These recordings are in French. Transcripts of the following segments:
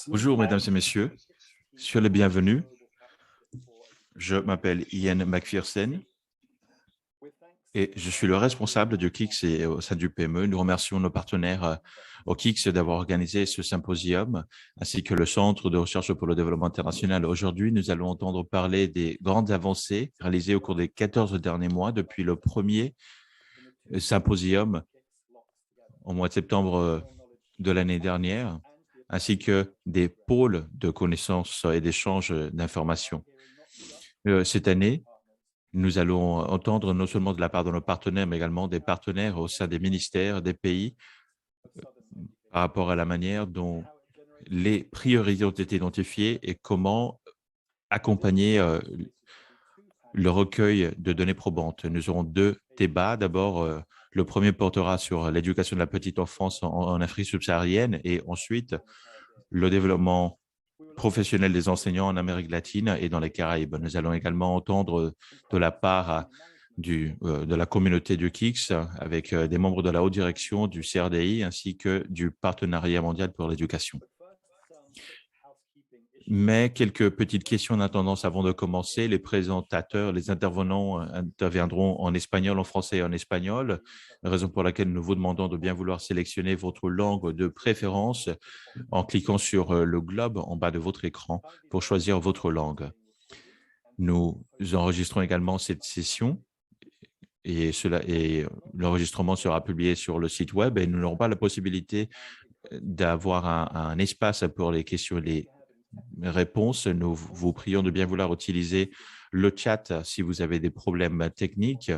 Bonjour, mesdames et messieurs. Soyez les bienvenus. Je m'appelle Ian McPherson et je suis le responsable du KICS et au sein du PME. Nous remercions nos partenaires au KICS d'avoir organisé ce symposium, ainsi que le Centre de recherche pour le développement international. Aujourd'hui, nous allons entendre parler des grandes avancées réalisées au cours des 14 derniers mois depuis le premier symposium au mois de septembre de l'année dernière, ainsi que des pôles de connaissances et d'échanges d'informations. Cette année, nous allons entendre non seulement de la part de nos partenaires, mais également des partenaires au sein des ministères, des pays, par rapport à la manière dont les priorités ont été identifiées et comment accompagner le recueil de données probantes. Nous aurons deux débats. D'abord, le premier portera sur l'éducation de la petite enfance en Afrique subsaharienne et ensuite le développement professionnel des enseignants en Amérique latine et dans les Caraïbes. Nous allons également entendre de la part de la communauté du KICS avec des membres de la haute direction du CRDI ainsi que du Partenariat mondial pour l'éducation. Mais quelques petites questions d'intendance avant de commencer. Les présentateurs, les intervenants interviendront en espagnol, en français et en espagnol, raison pour laquelle nous vous demandons de bien vouloir sélectionner votre langue de préférence en cliquant sur le globe en bas de votre écran pour choisir votre langue. Nous enregistrons également cette session et l'enregistrement sera publié sur le site web et nous n'aurons pas la possibilité d'avoir un espace pour les questions et les réponses. Nous vous prions de bien vouloir utiliser le chat si vous avez des problèmes techniques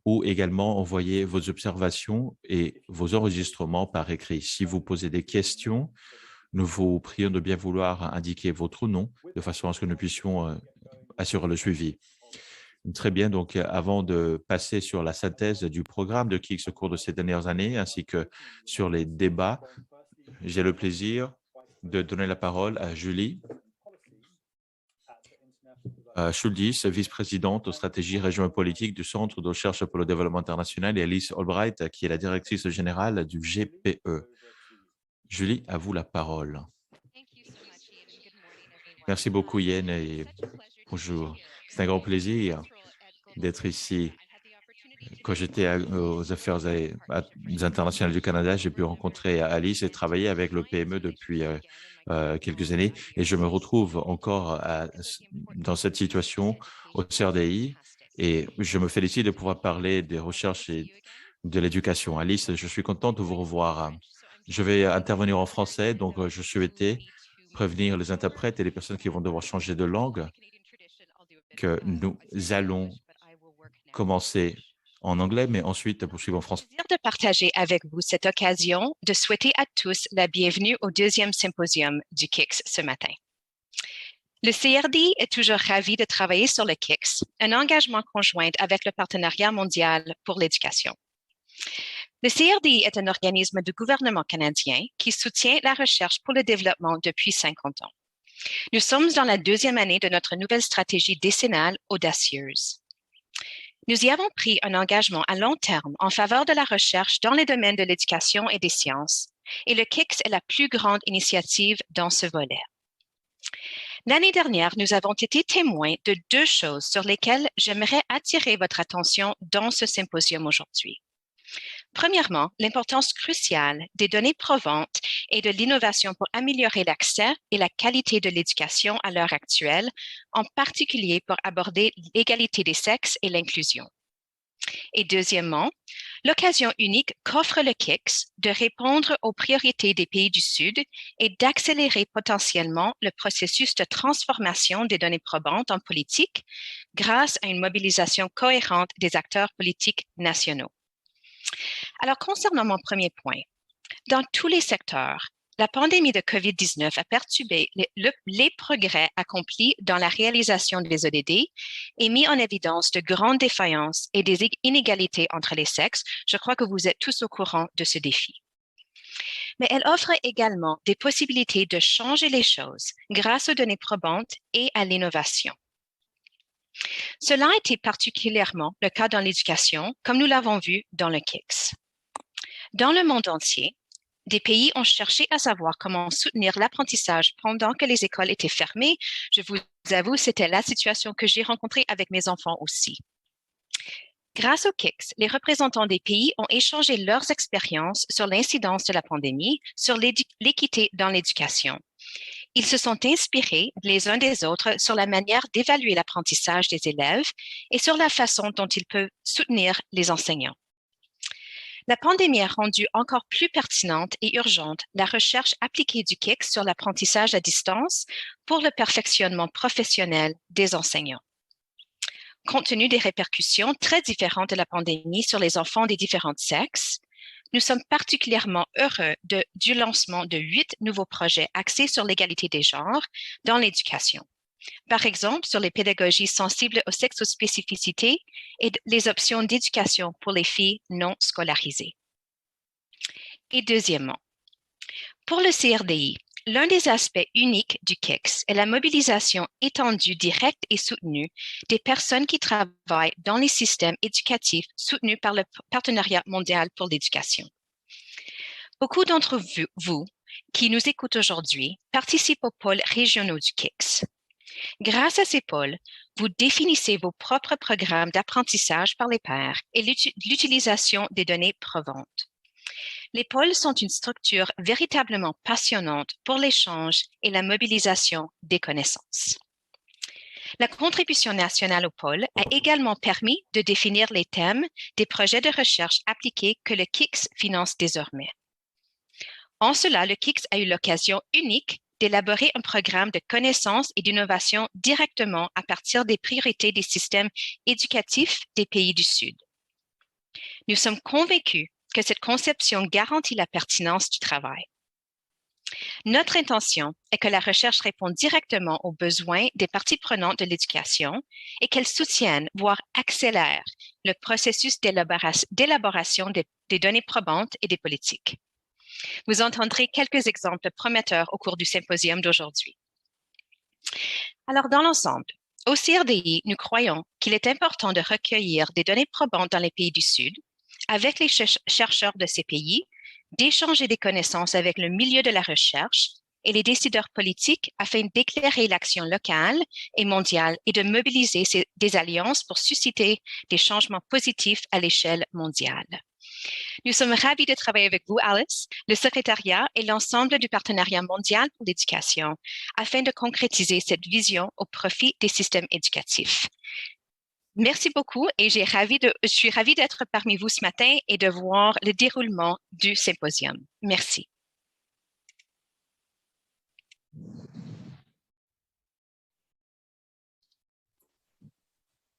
ou également envoyer vos observations et vos enregistrements par écrit. Si vous posez des questions, nous vous prions de bien vouloir indiquer votre nom de façon à ce que nous puissions assurer le suivi. Très bien, donc avant de passer sur la synthèse du programme de KICS au cours de ces dernières années, ainsi que sur les débats, j'ai le plaisir de donner la parole à Julie Schuldis, vice-présidente aux stratégies région et politique du Centre de recherche pour le développement international, et Alice Albright, qui est la directrice générale du GPE. Julie, à vous la parole. Merci beaucoup, Yann, et bonjour. C'est un grand plaisir d'être ici. Quand j'étais aux affaires internationales du Canada, j'ai pu rencontrer Alice et travailler avec le PME depuis quelques années. Et je me retrouve encore dans cette situation au CRDI. Et je me félicite de pouvoir parler des recherches et de l'éducation. Alice, je suis contente de vous revoir. Je vais intervenir en français, donc je souhaitais prévenir les interprètes et les personnes qui vont devoir changer de langue que nous allons commencer en anglais, mais ensuite poursuivre en français. De partager avec vous cette occasion de souhaiter à tous la bienvenue au deuxième symposium du KICS ce matin. Le CRD est toujours ravi de travailler sur le KICS, un engagement conjoint avec le Partenariat mondial pour l'éducation. Le CRD est un organisme du gouvernement canadien qui soutient la recherche pour le développement depuis 50 ans. Nous sommes dans la deuxième année de notre nouvelle stratégie décennale audacieuse. Nous y avons pris un engagement à long terme en faveur de la recherche dans les domaines de l'éducation et des sciences, et le KICS est la plus grande initiative dans ce volet. L'année dernière, nous avons été témoins de deux choses sur lesquelles j'aimerais attirer votre attention dans ce symposium aujourd'hui. Premièrement, l'importance cruciale des données probantes et de l'innovation pour améliorer l'accès et la qualité de l'éducation à l'heure actuelle, en particulier pour aborder l'égalité des sexes et l'inclusion. Et deuxièmement, l'occasion unique qu'offre le KICS de répondre aux priorités des pays du Sud et d'accélérer potentiellement le processus de transformation des données probantes en politique grâce à une mobilisation cohérente des acteurs politiques nationaux. Alors, concernant mon premier point, dans tous les secteurs, la pandémie de COVID-19 a perturbé les progrès accomplis dans la réalisation des ODD et mis en évidence de grandes défaillances et des inégalités entre les sexes. Je crois que vous êtes tous au courant de ce défi. Mais elle offre également des possibilités de changer les choses grâce aux données probantes et à l'innovation. Cela a été particulièrement le cas dans l'éducation, comme nous l'avons vu dans le KICS. Dans le monde entier, Des pays ont cherché à savoir comment soutenir l'apprentissage pendant que les écoles étaient fermées. Je vous avoue, c'était la situation que j'ai rencontrée avec mes enfants aussi. Grâce aux KICS, les représentants des pays ont échangé leurs expériences sur l'incidence de la pandémie, sur l'équité dans l'éducation. Ils se sont inspirés les uns des autres sur la manière d'évaluer l'apprentissage des élèves et sur la façon dont ils peuvent soutenir les enseignants. La pandémie a rendu encore plus pertinente et urgente la recherche appliquée du KICS sur l'apprentissage à distance pour le perfectionnement professionnel des enseignants. Compte tenu des répercussions très différentes de la pandémie sur les enfants des différents sexes, nous sommes particulièrement heureux du lancement de 8 nouveaux projets axés sur l'égalité des genres dans l'éducation. Par exemple, sur les pédagogies sensibles aux sexospécificités et les options d'éducation pour les filles non scolarisées. Et deuxièmement, pour le CRDI, l'un des aspects uniques du KICS est la mobilisation étendue, directe et soutenue des personnes qui travaillent dans les systèmes éducatifs soutenus par le Partenariat mondial pour l'éducation. Beaucoup d'entre vous qui nous écoutent aujourd'hui participent aux pôles régionaux du KICS. Grâce à ces pôles, vous définissez vos propres programmes d'apprentissage par les pairs et l'utilisation des données provantes. Les pôles sont une structure véritablement passionnante pour l'échange et la mobilisation des connaissances. La contribution nationale au pôle a également permis de définir les thèmes des projets de recherche appliqués que le KICS finance désormais. En cela, le KICS a eu l'occasion unique d'élaborer un programme de connaissances et d'innovation directement à partir des priorités des systèmes éducatifs des pays du Sud. Nous sommes convaincus que cette conception garantit la pertinence du travail. Notre intention est que la recherche réponde directement aux besoins des parties prenantes de l'éducation et qu'elle soutienne, voire accélère, le processus d'élaboration des données probantes et des politiques. Vous entendrez quelques exemples prometteurs au cours du symposium d'aujourd'hui. Alors, dans l'ensemble, au CRDI, nous croyons qu'il est important de recueillir des données probantes dans les pays du Sud, avec les chercheurs de ces pays, d'échanger des connaissances avec le milieu de la recherche et les décideurs politiques afin d'éclairer l'action locale et mondiale et de mobiliser des alliances pour susciter des changements positifs à l'échelle mondiale. Nous sommes ravis de travailler avec vous, Alice, le secrétariat et l'ensemble du Partenariat mondial pour l'éducation afin de concrétiser cette vision au profit des systèmes éducatifs. Merci beaucoup et je suis ravie d'être parmi vous ce matin et de voir le déroulement du symposium. Merci.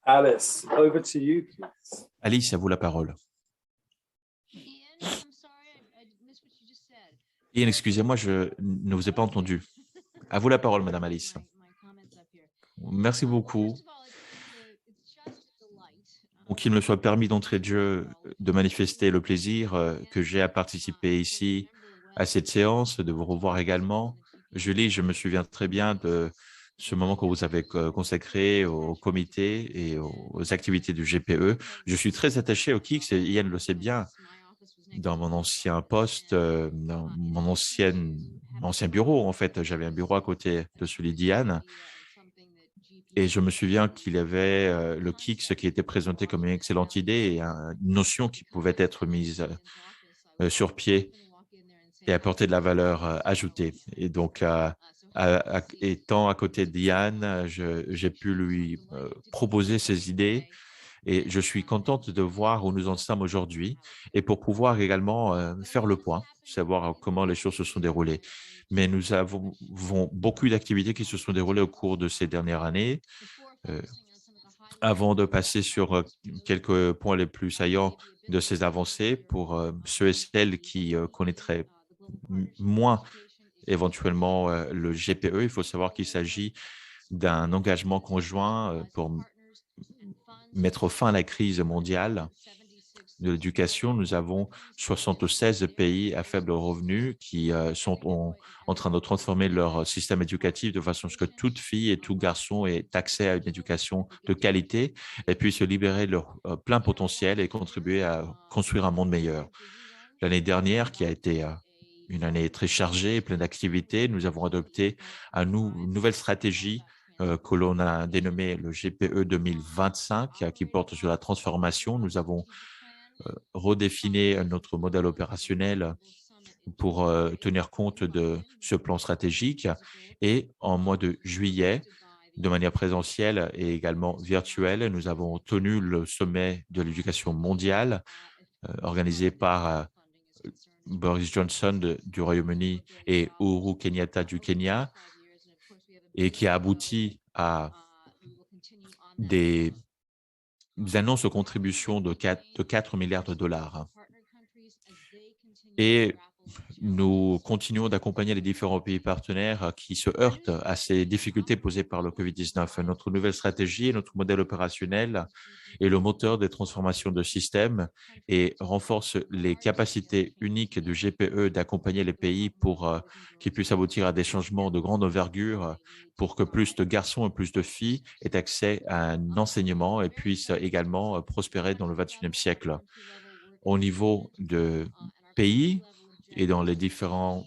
Alice, over to you, please. Alice, à vous la parole. Ian, excusez-moi, je ne vous ai pas entendu. À vous la parole, Madame Alice. Merci beaucoup. Pour qu'il me soit permis d'entrer de jeu, de manifester le plaisir que j'ai à participer ici à cette séance, de vous revoir également. Julie, je me souviens très bien de ce moment que vous avez consacré au comité et aux activités du GPE. Je suis très attaché au KICS, et Ian le sait bien. Dans mon ancien poste, dans mon ancien bureau, en fait, j'avais un bureau à côté de celui d'Ian. Et je me souviens qu'il y avait le KICS qui était présenté comme une excellente idée et une notion qui pouvait être mise sur pied et apporter de la valeur ajoutée. Et donc, étant à côté d'Ian, j'ai pu lui proposer ces idées. Et je suis contente de voir où nous en sommes aujourd'hui et pour pouvoir également faire le point, savoir comment les choses se sont déroulées. Mais nous avons beaucoup d'activités qui se sont déroulées au cours de ces dernières années. Avant de passer sur quelques points les plus saillants de ces avancées, pour ceux et celles qui connaîtraient moins éventuellement le GPE, il faut savoir qu'il s'agit d'un engagement conjoint pour mettre fin à la crise mondiale de l'éducation. Nous avons 76 pays à faible revenu qui sont en train de transformer leur système éducatif de façon à ce que toute fille et tout garçon ait accès à une éducation de qualité et puisse se libérer de leur plein potentiel et contribuer à construire un monde meilleur. L'année dernière, qui a été une année très chargée, pleine d'activités. Nous avons adopté une nouvelle stratégie que l'on a dénommée le GPE 2025, qui porte sur la transformation. Nous avons redéfini notre modèle opérationnel pour tenir compte de ce plan stratégique. Et en mois de juillet, de manière présentielle et également virtuelle, nous avons tenu le sommet de l'éducation mondiale organisé par Boris Johnson du Royaume-Uni et Uhuru Kenyatta du Kenya, et qui a abouti à des annonces de contributions de 4 milliards de dollars. Et nous continuons d'accompagner les différents pays partenaires qui se heurtent à ces difficultés posées par le COVID-19. Notre nouvelle stratégie et notre modèle opérationnel est le moteur des transformations de système et renforce les capacités uniques du GPE d'accompagner les pays pour qu'ils puissent aboutir à des changements de grande envergure pour que plus de garçons et plus de filles aient accès à un enseignement et puissent également prospérer dans le XXIe siècle. Au niveau de pays et dans les différentes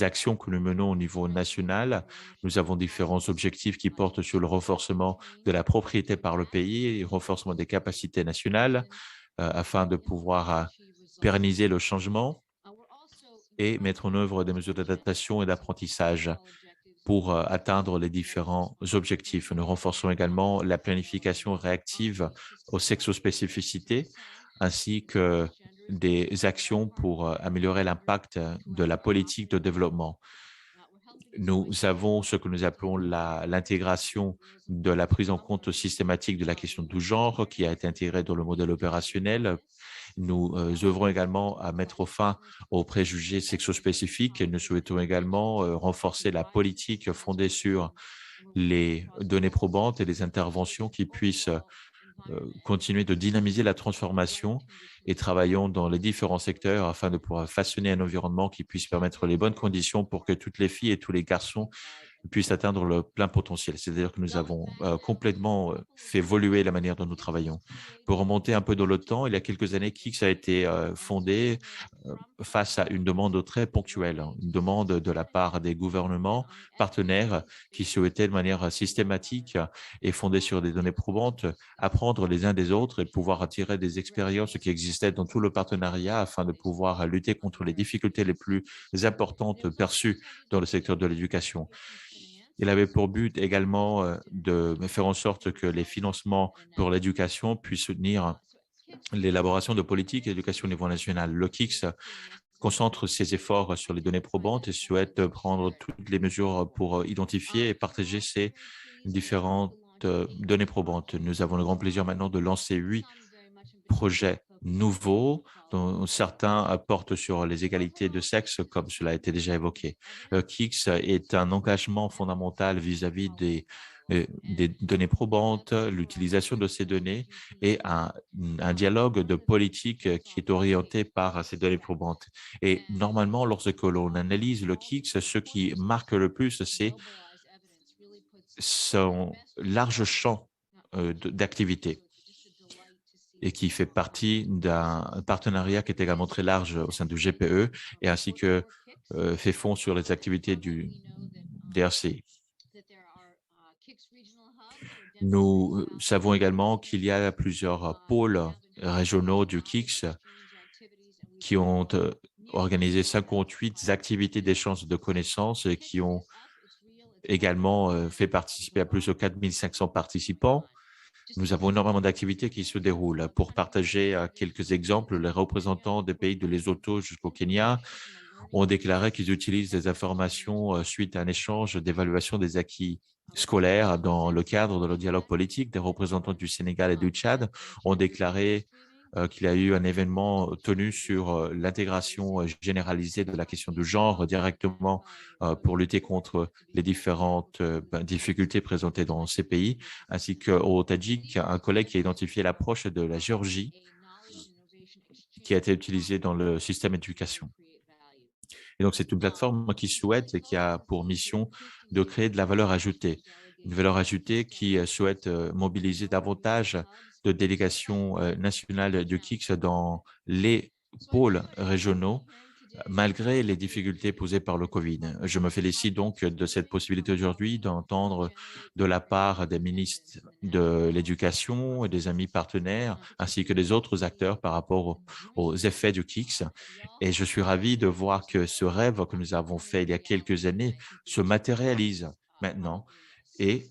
actions que nous menons au niveau national, nous avons différents objectifs qui portent sur le renforcement de la propriété par le pays et le renforcement des capacités nationales afin de pouvoir pérenniser le changement et mettre en œuvre des mesures d'adaptation et d'apprentissage pour atteindre les différents objectifs. Nous renforçons également la planification réactive aux sexospécificités ainsi que des actions pour améliorer l'impact de la politique de développement. Nous avons ce que nous appelons l'intégration de la prise en compte systématique de la question du genre qui a été intégrée dans le modèle opérationnel. Nous œuvrons également à mettre fin aux préjugés sexospécifiques et nous souhaitons également renforcer la politique fondée sur les données probantes et les interventions qui puissent continuer de dynamiser la transformation et travaillons dans les différents secteurs afin de pouvoir façonner un environnement qui puisse permettre les bonnes conditions pour que toutes les filles et tous les garçons puissent atteindre le plein potentiel. C'est-à-dire que nous avons complètement fait évoluer la manière dont nous travaillons. Pour remonter un peu dans le temps, il y a quelques années, KIX a été fondé face à une demande très ponctuelle, une demande de la part des gouvernements partenaires qui souhaitaient de manière systématique et fondée sur des données probantes apprendre les uns des autres et pouvoir attirer des expériences qui existaient dans tout le partenariat afin de pouvoir lutter contre les difficultés les plus importantes perçues dans le secteur de l'éducation. Il avait pour but également de faire en sorte que les financements pour l'éducation puissent soutenir l'élaboration de politiques d'éducation au niveau national. Le KIX concentre ses efforts sur les données probantes et souhaite prendre toutes les mesures pour identifier et partager ces différentes données probantes. Nous avons le grand plaisir maintenant de lancer 8 projets nouveaux, dont certains portent sur les égalités de sexe, comme cela a été déjà évoqué. KIX est un engagement fondamental vis-à-vis des données probantes, l'utilisation de ces données et un dialogue de politique qui est orienté par ces données probantes. Et normalement, lorsque l'on analyse le KIX, ce qui marque le plus, c'est son large champ d'activité et qui fait partie d'un partenariat qui est également très large au sein du GPE et ainsi que fait fond sur les activités du DRC. Nous savons également qu'il y a plusieurs pôles régionaux du KIX qui ont organisé 58 activités d'échange de connaissances et qui ont également fait participer à plus de 4500 participants. Nous avons énormément d'activités qui se déroulent. Pour partager quelques exemples, les représentants des pays de Lesotho jusqu'au Kenya ont déclaré qu'ils utilisent des informations suite à un échange d'évaluation des acquis scolaires dans le cadre de le dialogue politique. Des représentants du Sénégal et du Tchad ont déclaré qu'il y a eu un événement tenu sur l'intégration généralisée de la question du genre directement pour lutter contre les différentes difficultés présentées dans ces pays, ainsi qu'au Tadjik, un collègue qui a identifié l'approche de la Géorgie qui a été utilisée dans le système d'éducation. Et donc, c'est une plateforme qui souhaite et qui a pour mission de créer de la valeur ajoutée. Une valeur ajoutée qui souhaite mobiliser davantage de délégations nationales du KIX dans les pôles régionaux malgré les difficultés posées par le Covid. Je me félicite donc de cette possibilité aujourd'hui d'entendre de la part des ministres de l'Éducation et des amis partenaires, ainsi que des autres acteurs par rapport aux effets du KICS. Et je suis ravi de voir que ce rêve que nous avons fait il y a quelques années se matérialise maintenant. Et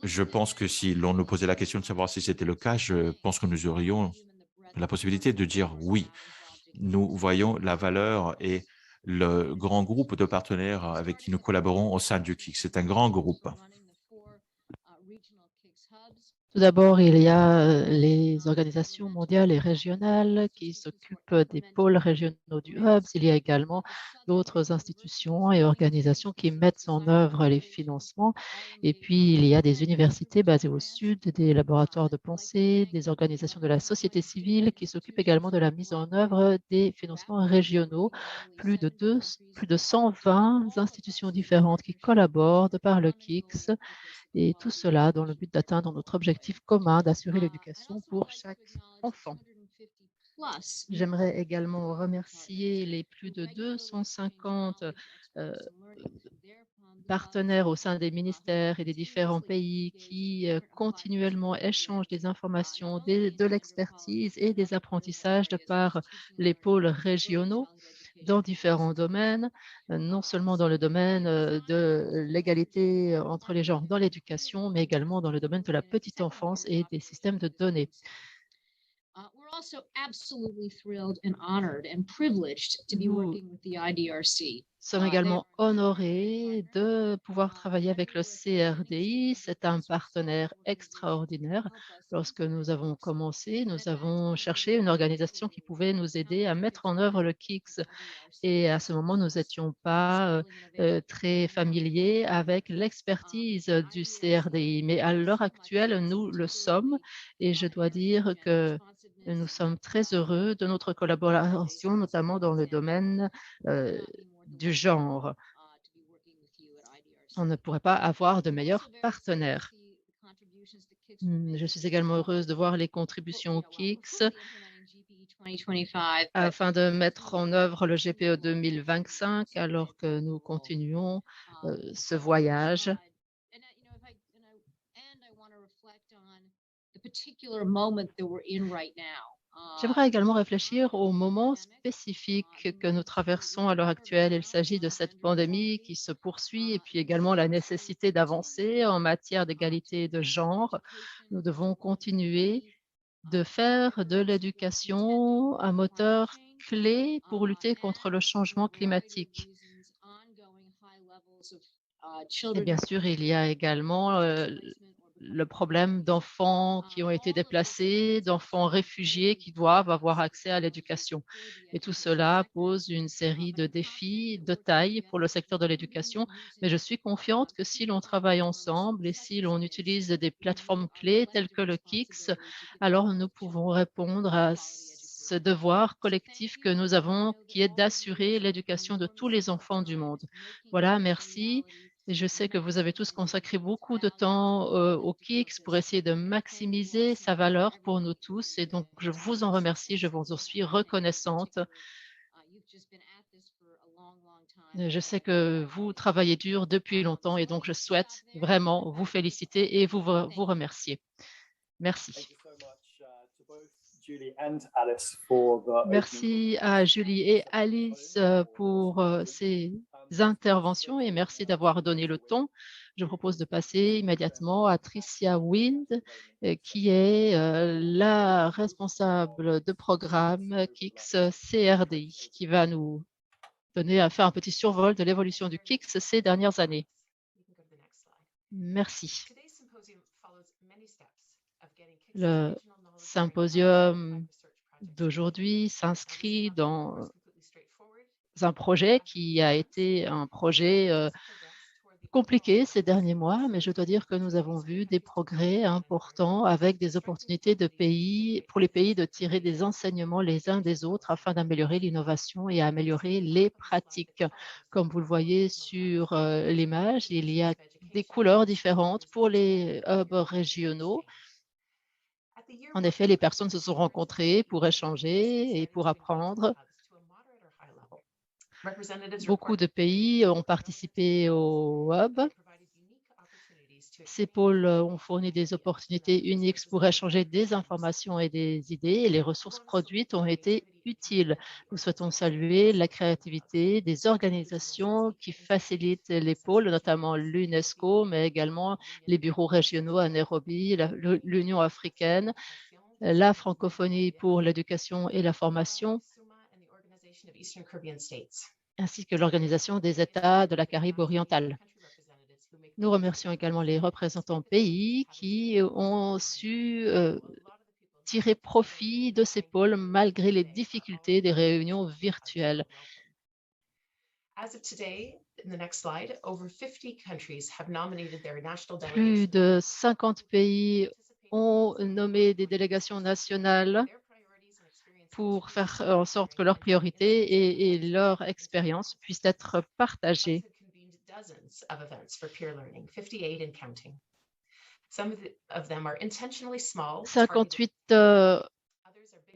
je pense que si l'on nous posait la question de savoir si c'était le cas, je pense que nous aurions la possibilité de dire oui. Nous voyons la valeur et le grand groupe de partenaires avec qui nous collaborons au sein du KIC. C'est un grand groupe. Tout d'abord, il y a les organisations mondiales et régionales qui s'occupent des pôles régionaux du Hub. Il y a également d'autres institutions et organisations qui mettent en œuvre les financements. Et puis, il y a des universités basées au sud, des laboratoires de pensée, des organisations de la société civile qui s'occupent également de la mise en œuvre des financements régionaux. Plus de 120 institutions différentes qui collaborent de par le KICS. Et tout cela dans le but d'atteindre notre objectif commun d'assurer l'éducation pour chaque enfant. J'aimerais également remercier les plus de 250 partenaires au sein des ministères et des différents pays qui continuellement échangent des informations, de l'expertise et des apprentissages de par les pôles régionaux dans différents domaines, non seulement dans le domaine de l'égalité entre les genres dans l'éducation, mais également dans le domaine de la petite enfance et des systèmes de données. We're also absolutely thrilled and honored and privileged to be working with the IDRC. Nous sommes également honorés de pouvoir travailler avec le CRDI. C'est un partenaire extraordinaire. Lorsque nous avons commencé, nous avons cherché une organisation qui pouvait nous aider à mettre en œuvre le KICS. Et à ce moment, nous n'étions pas très familiers avec l'expertise du CRDI. Mais à l'heure actuelle, nous le sommes. Et je dois dire que nous sommes très heureux de notre collaboration, notamment dans le domaine du genre. On ne pourrait pas avoir de meilleurs partenaires. Je suis également heureuse de voir les contributions au KICS afin de mettre en œuvre le GPE 2025 alors que nous continuons ce voyage. J'aimerais également réfléchir au moment spécifique que nous traversons à l'heure actuelle. Il s'agit de cette pandémie qui se poursuit et puis également la nécessité d'avancer en matière d'égalité de genre. Nous devons continuer de faire de l'éducation un moteur clé pour lutter contre le changement climatique. Et bien sûr, il y a également le problème d'enfants qui ont été déplacés, d'enfants réfugiés qui doivent avoir accès à l'éducation. Et tout cela pose une série de défis de taille pour le secteur de l'éducation, mais je suis confiante que si l'on travaille ensemble et si l'on utilise des plateformes clés telles que le KICS, alors nous pouvons répondre à ce devoir collectif que nous avons, qui est d'assurer l'éducation de tous les enfants du monde. Voilà, merci. Et je sais que vous avez tous consacré beaucoup de temps au KICS pour essayer de maximiser sa valeur pour nous tous. Et donc, je vous en remercie, je vous en suis reconnaissante. Je sais que vous travaillez dur depuis longtemps et donc je souhaite vraiment vous féliciter et vous remercier. Merci. Merci à Julie et Alice pour ces interventions et merci d'avoir donné le ton. Je propose de passer immédiatement à Tricia Wind, qui est la responsable de programme KICS CRDI, qui va nous donner à faire un petit survol de l'évolution du KICS ces dernières années. Merci. Le symposium d'aujourd'hui s'inscrit dans un projet qui a été un projet compliqué ces derniers mois, mais je dois dire que nous avons vu des progrès importants avec des opportunités pour les pays de tirer des enseignements les uns des autres afin d'améliorer l'innovation et améliorer les pratiques. Comme vous le voyez sur l'image, il y a des couleurs différentes pour les hubs régionaux. En effet, les personnes se sont rencontrées pour échanger et pour apprendre. Beaucoup de pays ont participé au hub. Ces pôles ont fourni des opportunités uniques pour échanger des informations et des idées, et les ressources produites ont été utiles. Nous souhaitons saluer la créativité des organisations qui facilitent les pôles, notamment l'UNESCO, mais également les bureaux régionaux à Nairobi, l'Union africaine, la francophonie pour l'éducation et la formation, ainsi que l'Organisation des États de la Caraïbe orientale. Nous remercions également les représentants pays qui ont su tirer profit de ces pôles malgré les difficultés des réunions virtuelles. Plus de 50 pays ont nommé des délégations nationales pour faire en sorte que leurs priorités et leur expérience puissent être partagées. 58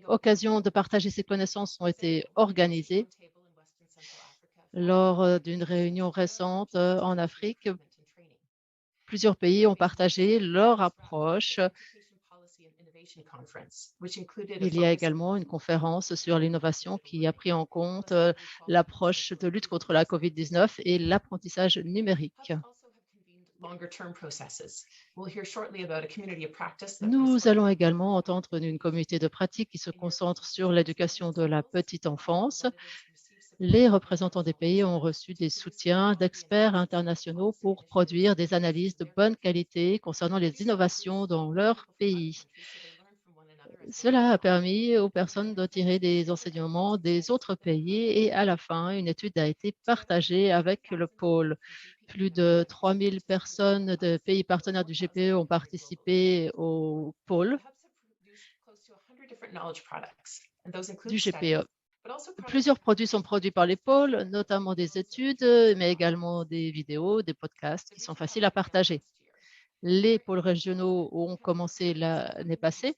occasions de partager ces connaissances ont été organisées lors d'une réunion récente en Afrique. Plusieurs pays ont partagé leur approche. Il y a également une conférence sur l'innovation qui a pris en compte l'approche de lutte contre la COVID-19 et l'apprentissage numérique. Nous allons également entendre une communauté de pratique qui se concentre sur l'éducation de la petite enfance. Les représentants des pays ont reçu des soutiens d'experts internationaux pour produire des analyses de bonne qualité concernant les innovations dans leur pays. Cela a permis aux personnes de tirer des enseignements des autres pays et à la fin, une étude a été partagée avec le pôle. Plus de 3000 personnes de pays partenaires du GPE ont participé au pôle du GPE. Plusieurs produits sont produits par les pôles, notamment des études, mais également des vidéos, des podcasts qui sont faciles à partager. Les pôles régionaux ont commencé l'année passée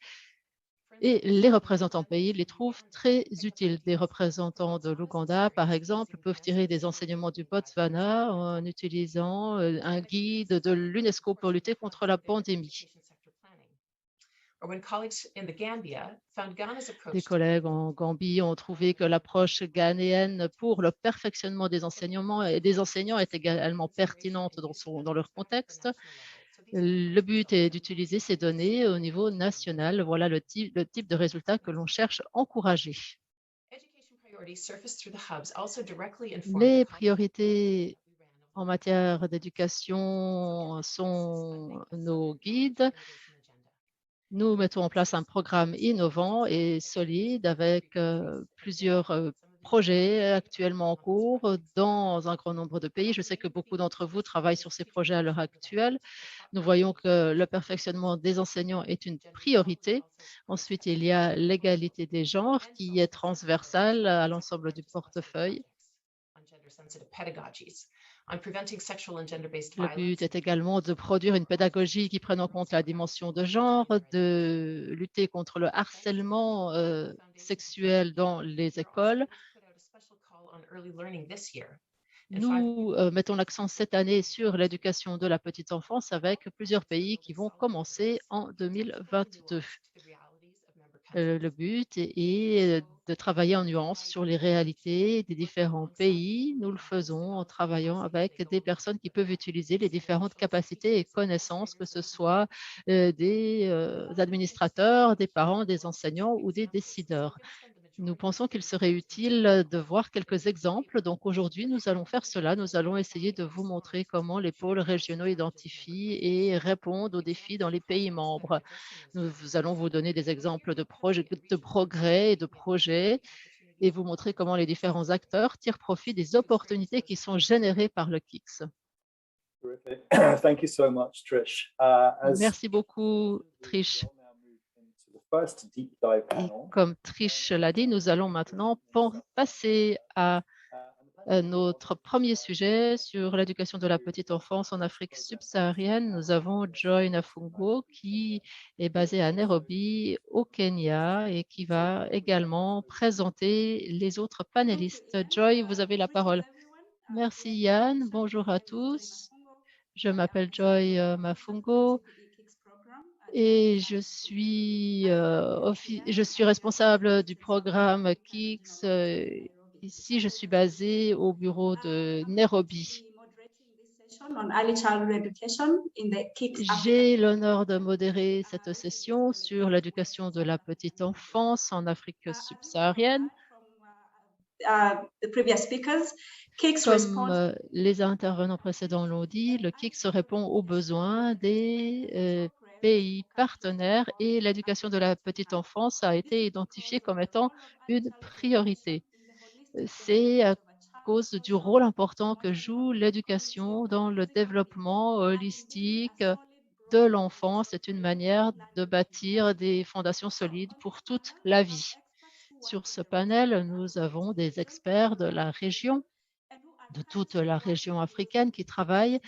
et les représentants pays les trouvent très utiles. Des représentants de l'Ouganda, par exemple, peuvent tirer des enseignements du Botswana en utilisant un guide de l'UNESCO pour lutter contre la pandémie. Des collègues en Gambie ont trouvé que l'approche ghanéenne pour le perfectionnement des enseignements et des enseignants est également pertinente dans leur contexte. Le but est d'utiliser ces données au niveau national. Voilà le type de résultat que l'on cherche à encourager. Les priorités en matière d'éducation sont nos guides. Nous mettons en place un programme innovant et solide avec plusieurs projets actuellement en cours dans un grand nombre de pays. Je sais que beaucoup d'entre vous travaillent sur ces projets à l'heure actuelle. Nous voyons que le perfectionnement des enseignants est une priorité. Ensuite, il y a l'égalité des genres qui est transversale à l'ensemble du portefeuille. Le but est également de produire une pédagogie qui prenne en compte la dimension de genre, de lutter contre le harcèlement sexuel dans les écoles. Nous mettons l'accent cette année sur l'éducation de la petite enfance avec plusieurs pays qui vont commencer en 2022. Le but est de travailler en nuance sur les réalités des différents pays. Nous le faisons en travaillant avec des personnes qui peuvent utiliser les différentes capacités et connaissances, que ce soit des administrateurs, des parents, des enseignants ou des décideurs. Nous pensons qu'il serait utile de voir quelques exemples. Donc aujourd'hui, nous allons faire cela. Nous allons essayer de vous montrer comment les pôles régionaux identifient et répondent aux défis dans les pays membres. Nous allons vous donner des exemples de progrès et de projets et vous montrer comment les différents acteurs tirent profit des opportunités qui sont générées par le KICS. Thank you so much, Trish. Merci beaucoup, Trish. Et comme Trish l'a dit, nous allons maintenant passer à Notre premier sujet sur l'éducation de la petite enfance en Afrique subsaharienne, nous avons Joy Nafungo qui est basé à Nairobi, au Kenya, et qui va également présenter les autres panélistes. Joy, vous avez la parole. Merci Yann, bonjour à tous. Je m'appelle Joy Mafungo et je suis responsable du programme KICS. Ici, je suis basée au bureau de Nairobi. J'ai l'honneur de modérer cette session sur l'éducation de la petite enfance en Afrique subsaharienne. Comme les intervenants précédents l'ont dit, le KICS répond aux besoins des pays partenaires et l'éducation de la petite enfance a été identifiée comme étant une priorité. C'est à cause du rôle important que joue l'éducation dans le développement holistique de l'enfant. C'est une manière de bâtir des fondations solides pour toute la vie. Sur ce panel, nous avons des experts de la région, de toute la région africaine qui travaillent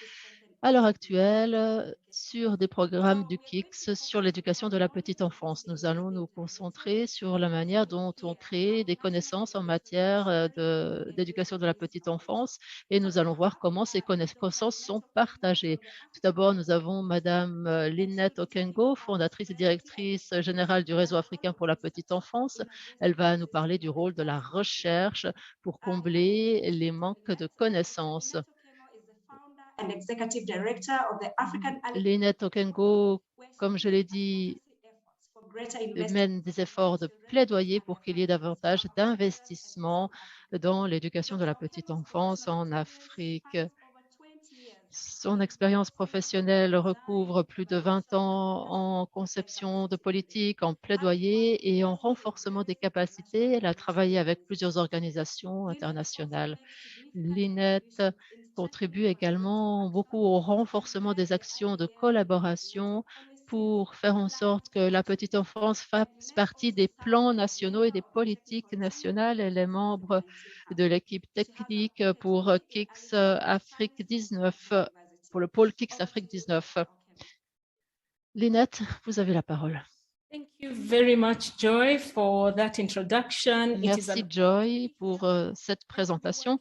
à l'heure actuelle sur des programmes du KICS sur l'éducation de la petite enfance. Nous allons nous concentrer sur la manière dont on crée des connaissances en matière d'éducation de la petite enfance et nous allons voir comment ces connaissances sont partagées. Tout d'abord, nous avons Madame Lynette Okengo, fondatrice et directrice générale du Réseau africain pour la petite enfance. Elle va nous parler du rôle de la recherche pour combler les manques de connaissances. Lynette Okengo, comme je l'ai dit, mène des efforts de plaidoyer pour qu'il y ait davantage d'investissements dans l'éducation de la petite enfance en Afrique. Son expérience professionnelle recouvre plus de 20 ans en conception de politique, en plaidoyer et en renforcement des capacités. Elle a travaillé avec plusieurs organisations internationales. Lynette contribue également beaucoup au renforcement des actions de collaboration pour faire en sorte que la petite enfance fasse partie des plans nationaux et des politiques nationales. Elle est membre de l'équipe technique pour KICS Afrique 19, pour le pôle KICS Afrique 19. Lynette, vous avez la parole. Thank you very much, Joy, for that introduction. Merci, Joy, pour cette présentation.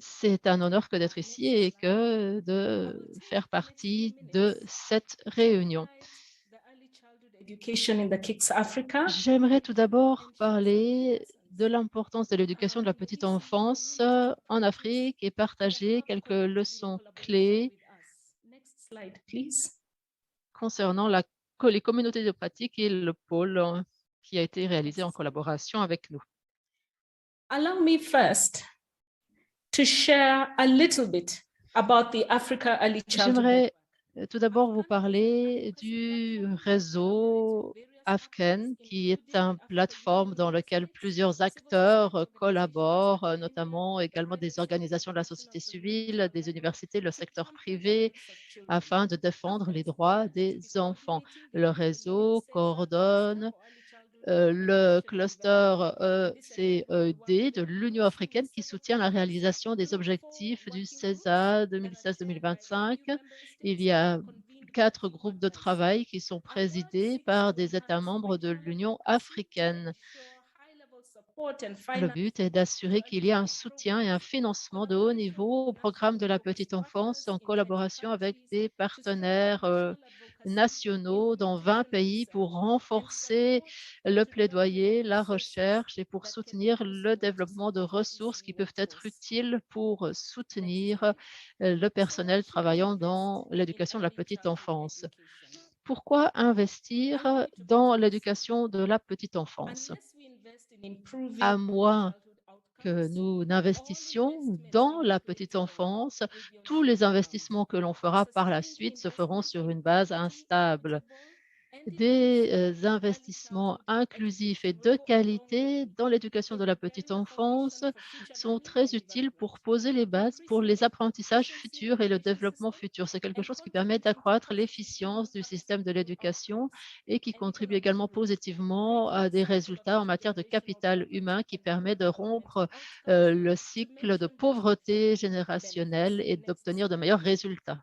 C'est un honneur que d'être ici et que de faire partie de cette réunion. J'aimerais tout d'abord parler de l'importance de l'éducation de la petite enfance en Afrique et partager quelques leçons clés concernant les communautés de pratique et le pôle qui a été réalisé en collaboration avec nous. Allow me first to share a little bit about the Africa Early Childhood. J'aimerais tout d'abord vous parler du réseau AFCEN, qui est une plateforme dans laquelle plusieurs acteurs collaborent, notamment également des organisations de la société civile, des universités, le secteur privé, afin de défendre les droits des enfants. Le réseau coordonne le cluster ECED de l'Union africaine qui soutient la réalisation des objectifs du CESA 2016-2025. Il y a 4 groupes de travail qui sont présidés par des États membres de l'Union africaine. Le but est d'assurer qu'il y ait un soutien et un financement de haut niveau au programme de la petite enfance en collaboration avec des partenaires nationaux dans 20 pays pour renforcer le plaidoyer, la recherche et pour soutenir le développement de ressources qui peuvent être utiles pour soutenir le personnel travaillant dans l'éducation de la petite enfance. Pourquoi investir dans l'éducation de la petite enfance? À moins que nous n'investissions dans la petite enfance, tous les investissements que l'on fera par la suite se feront sur une base instable. des investissements inclusifs et de qualité dans l'éducation de la petite enfance sont très utiles pour poser les bases pour les apprentissages futurs et le développement futur. C'est quelque chose qui permet d'accroître l'efficience du système de l'éducation et qui contribue également positivement à des résultats en matière de capital humain qui permet de rompre le cycle de pauvreté générationnelle et d'obtenir de meilleurs résultats.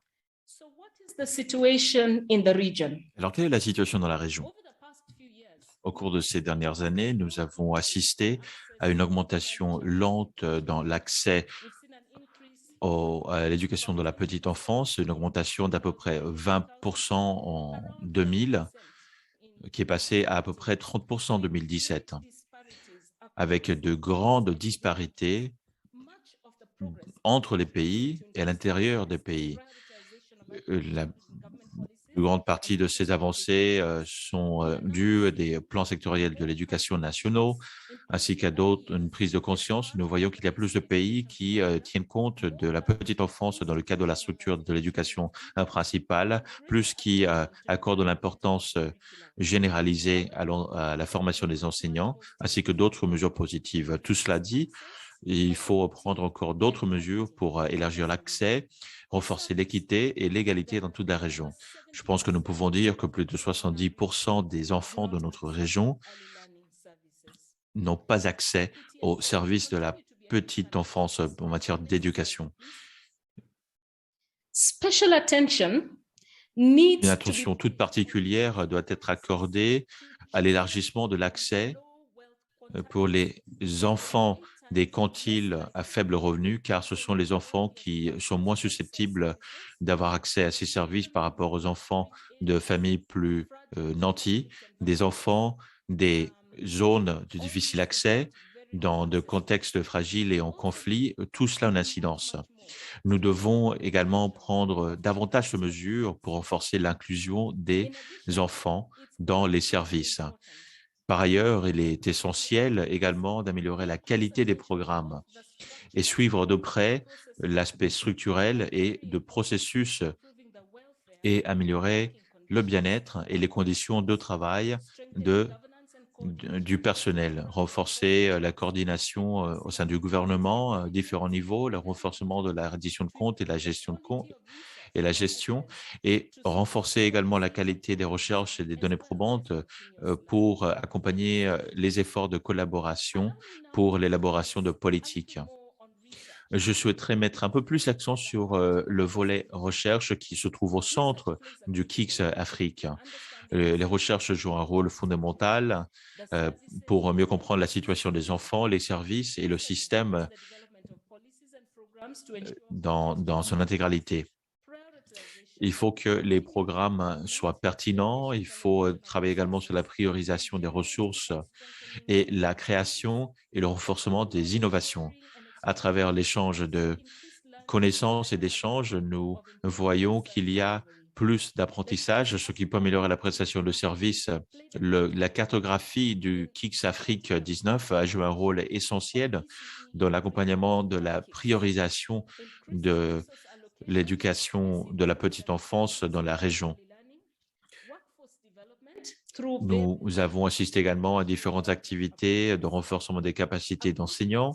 So what is the situation in the region? Alors, quelle est la situation dans la région? Au cours de ces dernières années, nous avons assisté à une augmentation lente dans l'accès à l'éducation de la petite enfance, une augmentation d'à peu près 20% en 2000, qui est passée à peu près 30% en 2017, avec de grandes disparités entre les pays et à l'intérieur des pays. La plus grande partie de ces avancées sont dues à des plans sectoriels de l'éducation nationaux, ainsi qu'à d'autres, une prise de conscience. Nous voyons qu'il y a plus de pays qui tiennent compte de la petite enfance dans le cadre de la structure de l'éducation principale, plus qui accordent l'importance généralisée à la formation des enseignants, ainsi que d'autres mesures positives. Tout cela dit, il faut prendre encore d'autres mesures pour élargir l'accès, renforcer l'équité et l'égalité dans toute la région. Je pense que nous pouvons dire que plus de 70% des enfants de notre région n'ont pas accès aux services de la petite enfance en matière d'éducation. Special attention needs Une attention toute particulière doit être accordée à l'élargissement de l'accès pour les enfants des quantiles à faible revenu, car ce sont les enfants qui sont moins susceptibles d'avoir accès à ces services par rapport aux enfants de familles plus nanties, des enfants des zones de difficile accès, dans de contextes fragiles et en conflit, tout cela a une incidence. Nous devons également prendre davantage de mesures pour renforcer l'inclusion des enfants dans les services. Par ailleurs, il est essentiel également d'améliorer la qualité des programmes et suivre de près l'aspect structurel et de processus et améliorer le bien-être et les conditions de travail du personnel, renforcer la coordination au sein du gouvernement à différents niveaux, le renforcement de la reddition de comptes et la gestion de comptes et la gestion, et renforcer également la qualité des recherches et des données probantes pour accompagner les efforts de collaboration pour l'élaboration de politiques. Je souhaiterais mettre un peu plus l'accent sur le volet recherche qui se trouve au centre du KICS Afrique. Les recherches jouent un rôle fondamental pour mieux comprendre la situation des enfants, les services et le système dans son intégralité. Il faut que les programmes soient pertinents, il faut travailler également sur la priorisation des ressources et la création et le renforcement des innovations. À travers l'échange de connaissances et d'échanges, nous voyons qu'il y a plus d'apprentissage, ce qui peut améliorer la prestation de services. La cartographie du KICS Afrique 19 a joué un rôle essentiel dans l'accompagnement de la priorisation de l'éducation de la petite enfance dans la région. Nous avons assisté également à différentes activités de renforcement des capacités d'enseignants,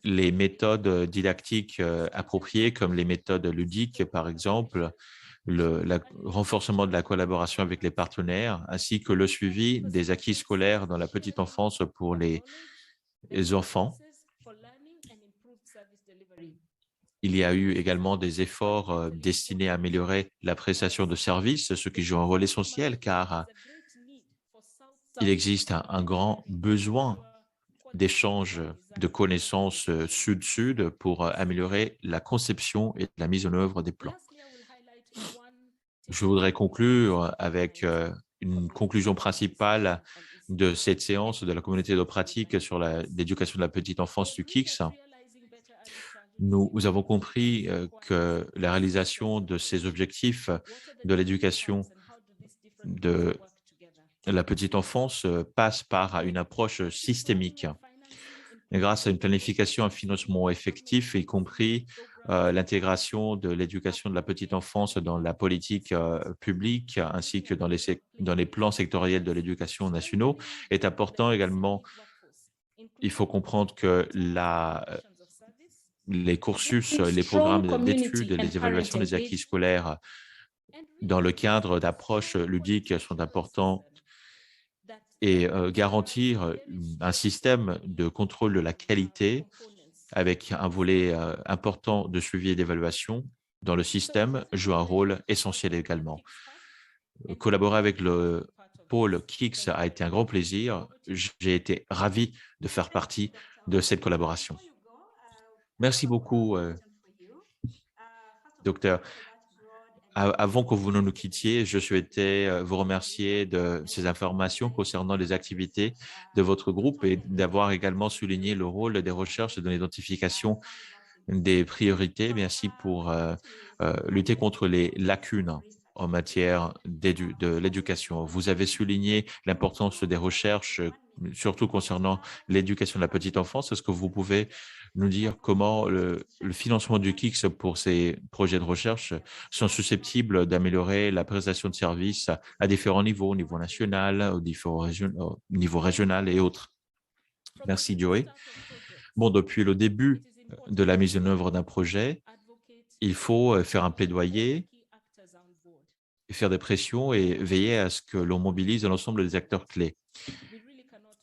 les méthodes didactiques appropriées comme les méthodes ludiques, par exemple, le renforcement de la collaboration avec les partenaires, ainsi que le suivi des acquis scolaires dans la petite enfance pour les enfants. Il y a eu également des efforts destinés à améliorer la prestation de services, ce qui joue un rôle essentiel car il existe un grand besoin d'échange de connaissances sud-sud pour améliorer la conception et la mise en œuvre des plans. Je voudrais conclure avec une conclusion principale de cette séance de la communauté de pratique sur l'éducation de la petite enfance du KICS. Nous avons compris que la réalisation de ces objectifs de l'éducation de la petite enfance passe par une approche systémique. Et grâce à une planification et un financement effectif, y compris l'intégration de l'éducation de la petite enfance dans la politique publique ainsi que dans les plans sectoriels de l'éducation nationaux est important également. Il faut comprendre que les cursus, les programmes d'études et les évaluations des acquis scolaires dans le cadre d'approches ludiques sont importants et garantir un système de contrôle de la qualité avec un volet important de suivi et d'évaluation dans le système joue un rôle essentiel également. Collaborer avec le pôle KICS a été un grand plaisir. J'ai été ravi de faire partie de cette collaboration. Merci beaucoup, docteur. Avant que vous ne nous quittiez, je souhaitais vous remercier de ces informations concernant les activités de votre groupe et d'avoir également souligné le rôle des recherches et de l'identification des priorités. Merci pour lutter contre les lacunes en matière de l'éducation. Vous avez souligné l'importance des recherches, surtout concernant l'éducation de la petite enfance. Est-ce que vous pouvez nous dire comment le financement du KICS pour ces projets de recherche sont susceptibles d'améliorer la prestation de services à différents niveaux, au niveau national, au niveau régional et autres? Merci, Joey. Bon, depuis le début de la mise en œuvre d'un projet, il faut faire un plaidoyer, faire des pressions et veiller à ce que l'on mobilise l'ensemble des acteurs clés.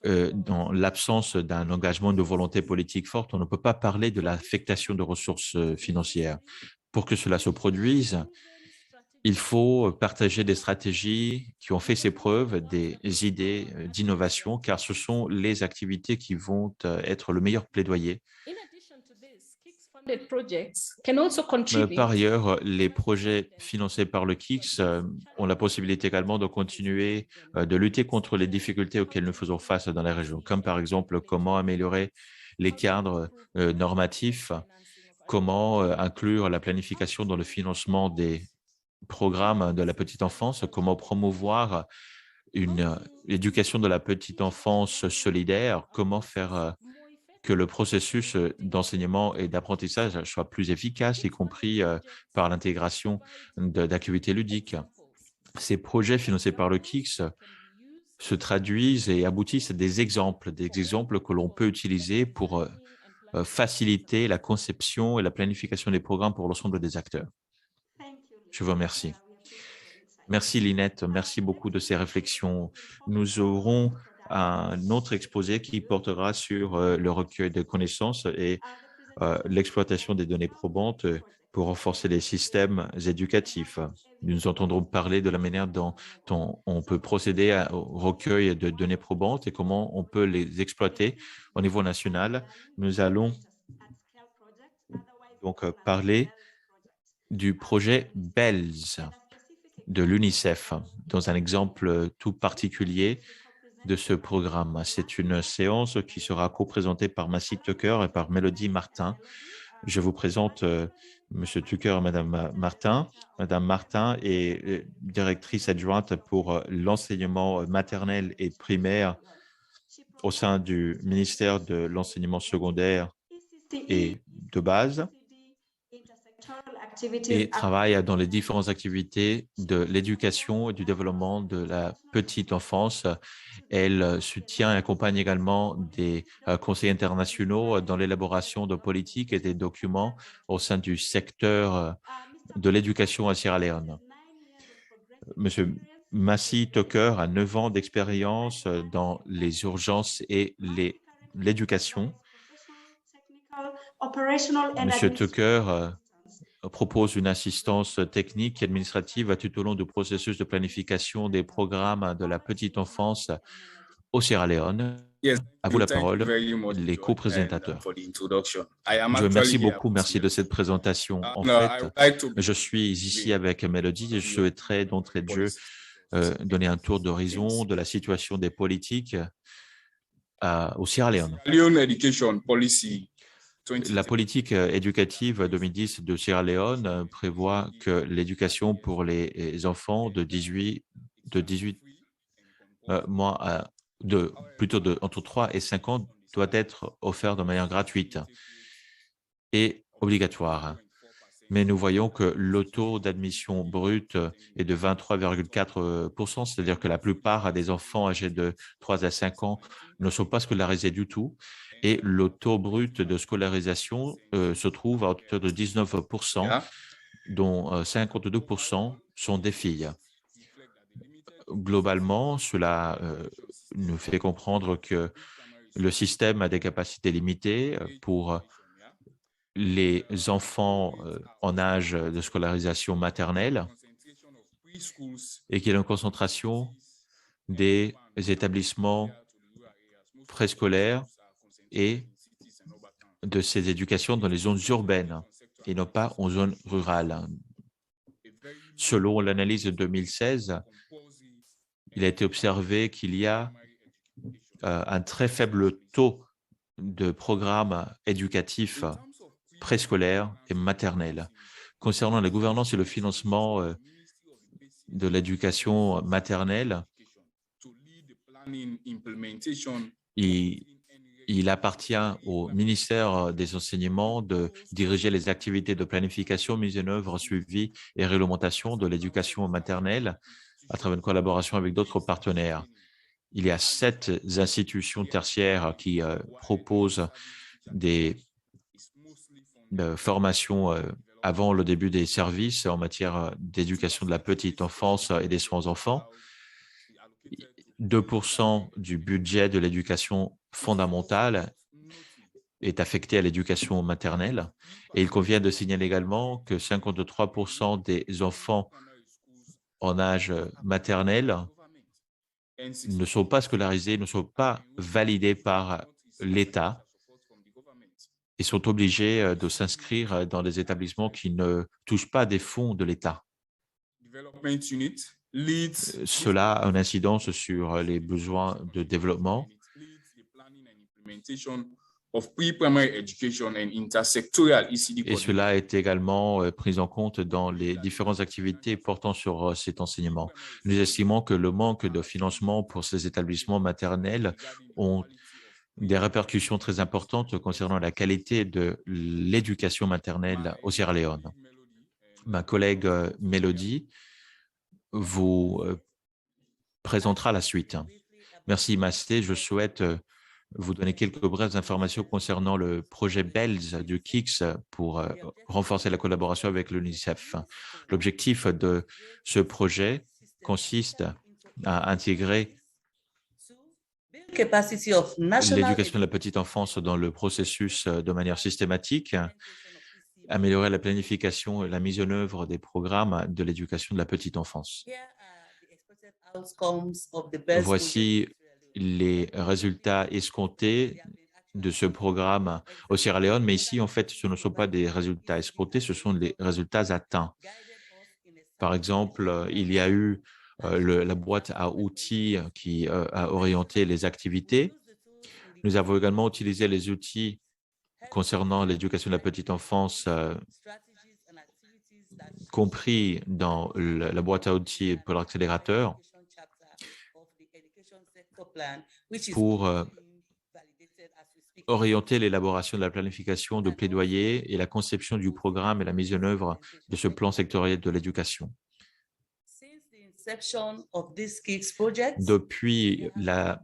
Dans l'absence d'un engagement de volonté politique forte, on ne peut pas parler de l'affectation de ressources financières. Pour que cela se produise, il faut partager des stratégies qui ont fait ses preuves, des idées d'innovation, car ce sont les activités qui vont être le meilleur plaidoyer. Par ailleurs, les projets financés par le KICS ont la possibilité également de continuer de lutter contre les difficultés auxquelles nous faisons face dans la région, comme par exemple comment améliorer les cadres normatifs, comment inclure la planification dans le financement des programmes de la petite enfance, comment promouvoir une éducation de la petite enfance solidaire, comment faire que le processus d'enseignement et d'apprentissage soit plus efficace, y compris par l'intégration d'activités ludiques. Ces projets financés par le KICS se traduisent et aboutissent à des exemples que l'on peut utiliser pour faciliter la conception et la planification des programmes pour l'ensemble des acteurs. Je vous remercie. Merci Lynette, merci beaucoup de ces réflexions. Nous aurons un autre exposé qui portera sur le recueil de connaissances et l'exploitation des données probantes pour renforcer les systèmes éducatifs. Nous entendrons parler de la manière dont on peut procéder au recueil de données probantes et comment on peut les exploiter au niveau national. Nous allons donc parler du projet BELS de l'UNICEF dans un exemple tout particulier de ce programme. C'est une séance qui sera co-présentée par Massy Tucker et par Mélodie Martin. Je vous présente M. Tucker et Mme Martin. Mme Martin est directrice adjointe pour l'enseignement maternel et primaire au sein du ministère de l'enseignement secondaire et de base et travaille dans les différentes activités de l'éducation et du développement de la petite enfance. Elle soutient et accompagne également des conseils internationaux dans l'élaboration de politiques et des documents au sein du secteur de l'éducation à Sierra Leone. Monsieur Massy Tucker a 9 ans d'expérience dans les urgences et l'éducation. Monsieur Tucker propose une assistance technique et administrative tout au long du processus de planification des programmes de la petite enfance au Sierra Leone. À vous la parole, les co-présentateurs. Je vous remercie beaucoup, merci de cette présentation. En fait, je suis ici avec Mélodie et je souhaiterais d'entrée de jeu donner un tour d'horizon de la situation des politiques au Sierra Leone. La politique éducative 2010 de Sierra Leone prévoit que l'éducation pour les enfants de 18 mois entre 3 et 5 ans doit être offerte de manière gratuite et obligatoire. mais nous voyons que le taux d'admission brute est de 23,4%, c'est-à-dire que la plupart des enfants âgés de 3 à 5 ans ne sont pas scolarisés du tout, et le taux brut de scolarisation se trouve à hauteur de 19%, dont 52% sont des filles. Globalement, cela nous fait comprendre que le système a des capacités limitées pour les enfants en âge de scolarisation maternelle et qu'il y a une concentration des établissements préscolaires et de ces éducations dans les zones urbaines et non pas en zone rurale. Selon l'analyse de 2016, il a été observé qu'il y a un très faible taux de programmes éducatifs préscolaires et maternels. Concernant la gouvernance et le financement de l'éducation maternelle, il appartient au ministère des Enseignements de diriger les activités de planification, mise en œuvre, suivi et réglementation de l'éducation maternelle à travers une collaboration avec d'autres partenaires. Il y a 7 institutions tertiaires qui proposent des formations avant le début des services en matière d'éducation de la petite enfance et des soins aux enfants. 2% du budget de l'éducation fondamentale est affecté à l'éducation maternelle. Et il convient de signaler également que 53% des enfants en âge maternel ne sont pas scolarisés, ne sont pas validés par l'État et sont obligés de s'inscrire dans des établissements qui ne touchent pas des fonds de l'État. Cela a une incidence sur les besoins de développement et cela est également pris en compte dans les différentes activités portant sur cet enseignement. Nous estimons que le manque de financement pour ces établissements maternels ont des répercussions très importantes concernant la qualité de l'éducation maternelle au Sierra Leone. Ma collègue Mélodie vous présentera la suite. Merci, Masté. Je souhaite vous donner quelques brèves informations concernant le projet BELS du KICS pour renforcer la collaboration avec l'UNICEF. L'objectif de ce projet consiste à intégrer l'éducation de la petite enfance dans le processus de manière systématique, améliorer la planification et la mise en œuvre des programmes de l'éducation de la petite enfance. Voici les résultats escomptés de ce programme au Sierra Leone, mais ici, en fait, ce ne sont pas des résultats escomptés, ce sont des résultats atteints. Par exemple, il y a eu la boîte à outils qui a orienté les activités. Nous avons également utilisé les outils concernant l'éducation de la petite enfance compris dans la boîte à outils pour l'accélérateur pour orienter l'élaboration de la planification de plaidoyer et la conception du programme et la mise en œuvre de ce plan sectoriel de l'éducation. Depuis la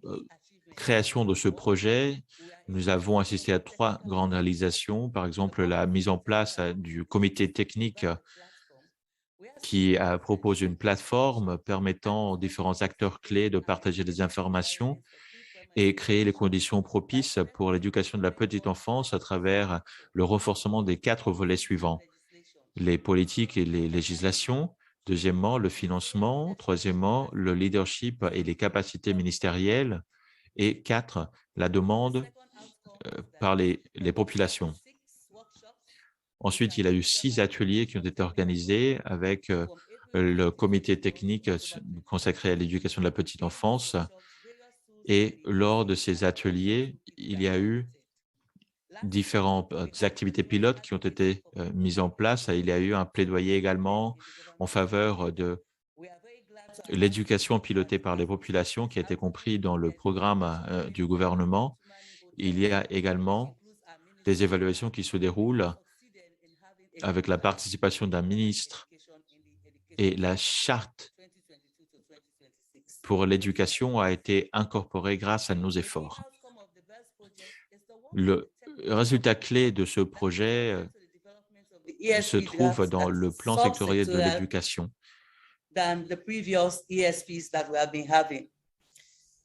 création de ce projet, nous avons assisté à 3 grandes réalisations. Par exemple, la mise en place du comité technique qui propose une plateforme permettant aux différents acteurs clés de partager des informations et créer les conditions propices pour l'éducation de la petite enfance à travers le renforcement des 4 volets suivants: les politiques et les législations, deuxièmement, le financement, troisièmement, le leadership et les capacités ministérielles, et 4, la demande par les populations. Ensuite, il y a eu 6 ateliers qui ont été organisés avec le comité technique consacré à l'éducation de la petite enfance. Et lors de ces ateliers, il y a eu différentes activités pilotes qui ont été mises en place. Il y a eu un plaidoyer également en faveur de l'éducation pilotée par les populations qui a été compris dans le programme du gouvernement. Il y a également des évaluations qui se déroulent avec la participation d'un ministre et la charte pour l'éducation a été incorporée grâce à nos efforts. Le résultat clé de ce projet se trouve dans le plan sectoriel de l'éducation,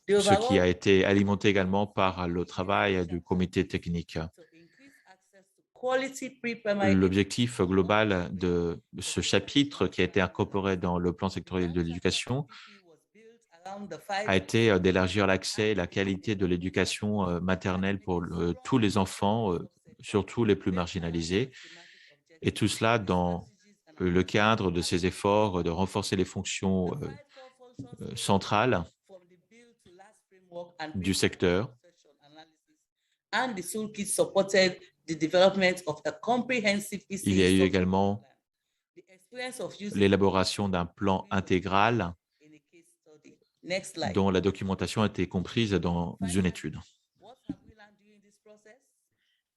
ce qui a été alimenté également par le travail du comité technique. L'objectif global de ce chapitre qui a été incorporé dans le plan sectoriel de l'éducation a été d'élargir l'accès et la qualité de l'éducation maternelle pour tous les enfants, surtout les plus marginalisés, et tout cela dans le cadre de ces efforts de renforcer les fonctions centrales du secteur. Il y a eu également l'élaboration d'un plan intégral dont la documentation a été comprise dans une étude.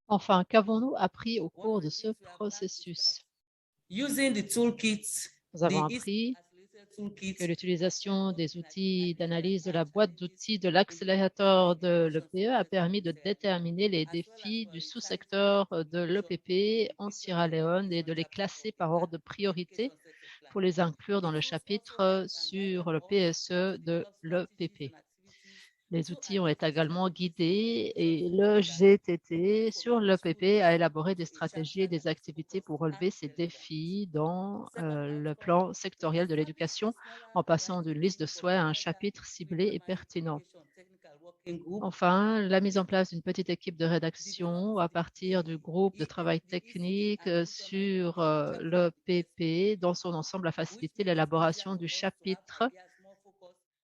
Enfin, qu'avons-nous appris au cours de ce processus? Nous avons appris que l'utilisation des outils d'analyse de la boîte d'outils de l'accélérateur de l'EPE a permis de déterminer les défis du sous-secteur de l'EPP en Sierra Leone et de les classer par ordre de priorité pour les inclure dans le chapitre sur le PSE de l'EPP. Les outils ont été également guidés et le GTT sur l'EPP a élaboré des stratégies et des activités pour relever ces défis dans le plan sectoriel de l'éducation en passant d'une liste de souhaits à un chapitre ciblé et pertinent. Enfin, la mise en place d'une petite équipe de rédaction à partir du groupe de travail technique sur l'EPP dans son ensemble a facilité l'élaboration du chapitre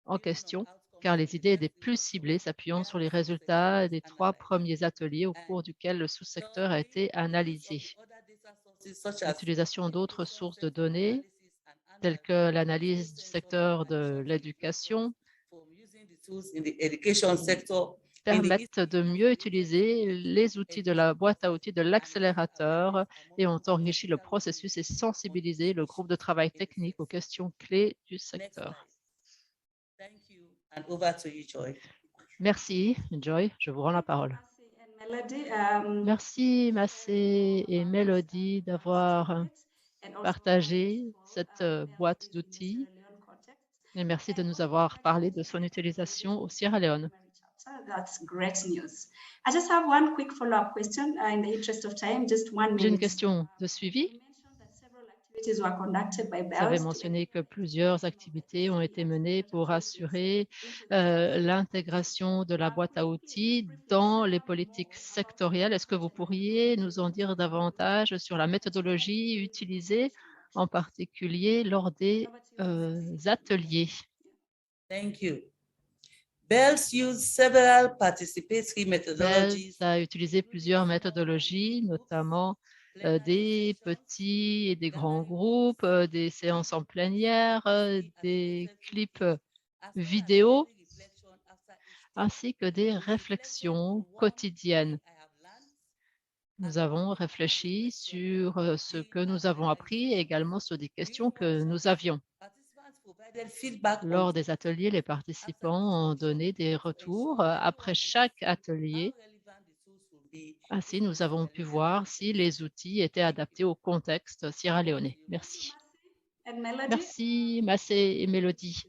en question, car les idées étaient plus ciblées, s'appuyant sur les résultats des 3 premiers ateliers au cours duquel le sous-secteur a été analysé. L'utilisation d'autres sources de données, telles que l'analyse du secteur de l'éducation, permettent de mieux utiliser les outils de la boîte à outils de l'accélérateur et ont enrichi le processus et sensibilisé le groupe de travail technique aux questions clés du secteur. Merci, Joy. Je vous rends la parole. Merci, Massé et Mélodie, d'avoir partagé cette boîte d'outils et merci de nous avoir parlé de son utilisation au Sierra Leone. J'ai une question de suivi. Vous avez mentionné que plusieurs activités ont été menées pour assurer l'intégration de la boîte à outils dans les politiques sectorielles. Est-ce que vous pourriez nous en dire davantage sur la méthodologie utilisée, en particulier lors des ateliers? BELS a utilisé plusieurs méthodologies, notamment des petits et des grands groupes, des séances en plénière, des clips vidéo, ainsi que des réflexions quotidiennes. Nous avons réfléchi sur ce que nous avons appris et également sur des questions que nous avions. Lors des ateliers, les participants ont donné des retours après chaque atelier. Ainsi, nous avons pu voir si les outils étaient adaptés au contexte sierra-léonais. Merci. Merci, Massé et Mélodie.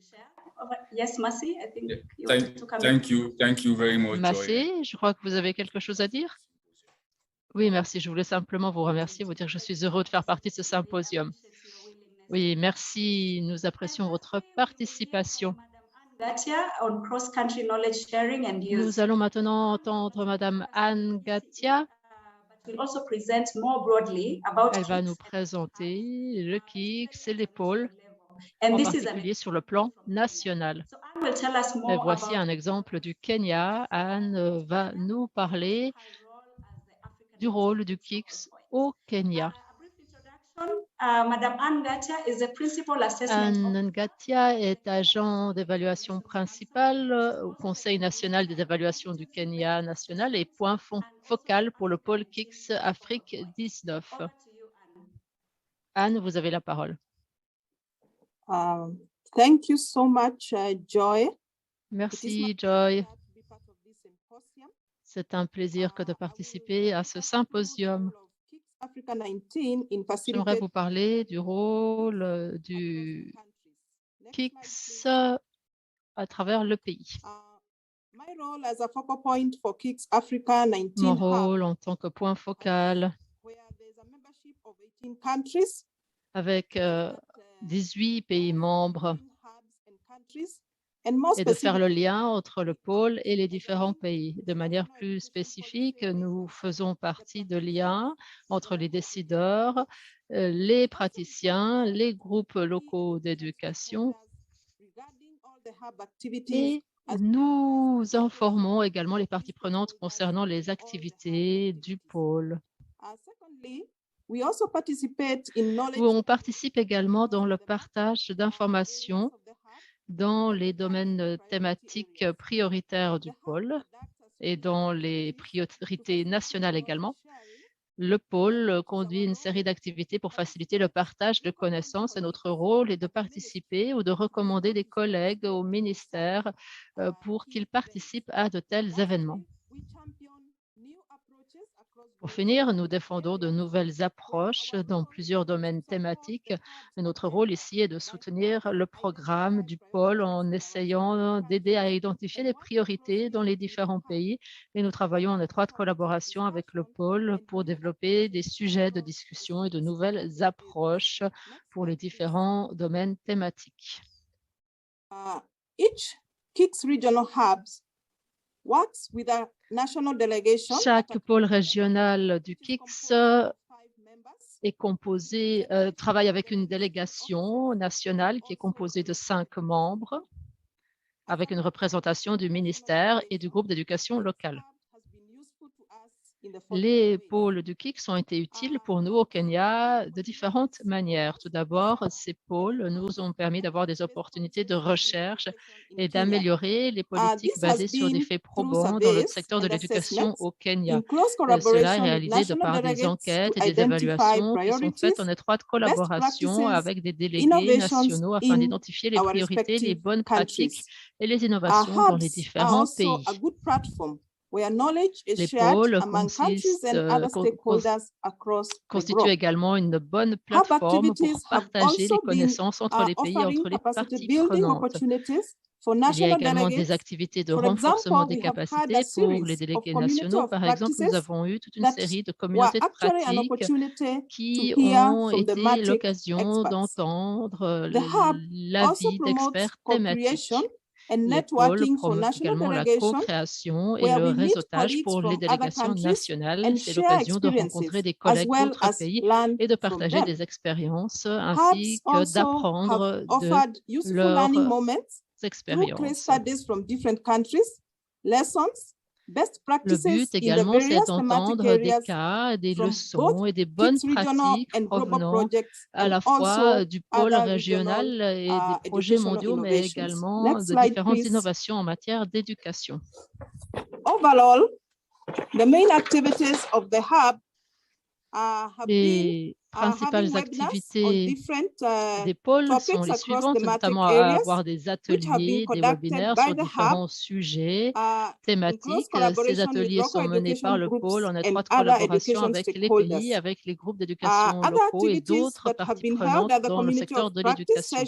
Thank you very much. Massé, je crois que vous avez quelque chose à dire? Oui, merci. Je voulais simplement vous remercier, vous dire que je suis heureux de faire partie de ce symposium. Oui, merci. Nous apprécions votre participation. Nous allons maintenant entendre Madame Anne Gatia. Elle va nous présenter le KICS et les pôles, en particulier sur le plan national. Et voici un exemple du Kenya. Anne va nous parler du rôle du KICS au Kenya. Madame Anne Ngatia est agent d'évaluation principal au Conseil national des évaluations du Kenya national et point focal pour le pôle KICS Afrique 19. Anne, vous avez la parole. Thank you so much, Joy. Merci, Joy. C'est un plaisir que de participer à ce symposium. J'aimerais vous parler du rôle du KICS à travers le pays. Mon rôle en tant que point focal avec 18 pays membres et de faire le lien entre le pôle et les différents pays. De manière plus spécifique, nous faisons partie de liens entre les décideurs, les praticiens, les groupes locaux d'éducation et nous informons également les parties prenantes concernant les activités du pôle. On participe également dans le partage d'informations dans les domaines thématiques prioritaires du pôle et dans les priorités nationales également. Le pôle conduit une série d'activités pour faciliter le partage de connaissances et notre rôle est de participer ou de recommander des collègues au ministère pour qu'ils participent à de tels événements. Pour finir, nous défendons de nouvelles approches dans plusieurs domaines thématiques. Notre rôle ici est de soutenir le programme du pôle en essayant d'aider à identifier les priorités dans les différents pays et nous travaillons en étroite collaboration avec le pôle pour développer des sujets de discussion et de nouvelles approches pour les différents domaines thématiques. Each KICS regional hubs works with a national delegation. Chaque pôle régional du KICS est composé, travaille avec une délégation nationale qui est composée de 5 membres avec une représentation du ministère et du groupe d'éducation locale. Les pôles du KICS ont été utiles pour nous au Kenya de différentes manières. Tout d'abord, ces pôles nous ont permis d'avoir des opportunités de recherche et d'améliorer les politiques basées sur des faits probants dans le secteur de l'éducation au Kenya. Cela est réalisé de par des enquêtes et des évaluations qui sont faites en étroite collaboration avec des délégués nationaux afin d'identifier les priorités, les bonnes pratiques et les innovations dans les différents pays. Les pôles constituent également une bonne plateforme pour partager les connaissances entre les pays et entre les parties prenantes. Il y a également des activités de renforcement des capacités pour les délégués nationaux. Par exemple, nous avons eu toute une série de communautés de pratique qui ont été l'occasion d'entendre l'avis d'experts thématiques. Les pôles promouvent également la co-création et le réseautage pour les délégations nationales. C'est l'occasion de rencontrer des collègues d'autres pays et de partager des expériences ainsi que d'apprendre de leurs expériences. Le but également, c'est d'entendre des cas, des leçons et des bonnes pratiques provenant à la fois du pôle régional et des projets mondiaux, mais également de différentes innovations en matière d'éducation. Overall, the main activities of the hub les principales activités des pôles sont les suivantes, notamment à avoir des ateliers, des webinaires sur différents sujets thématiques. Ces ateliers sont menés par le pôle en étroite collaboration avec les pays, avec les groupes d'éducation locaux et d'autres parties prenantes dans le secteur de l'éducation.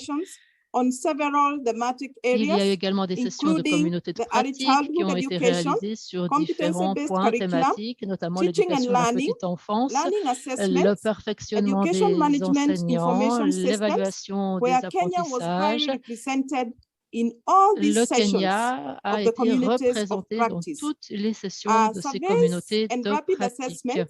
Il y a également des sessions de communautés de pratique qui ont été réalisées sur différents points thématiques, notamment l'éducation de la petite enfance, le perfectionnement des enseignants, l'évaluation des apprentissages. Le Kenya a été représenté dans toutes les sessions de ces communautés de pratique.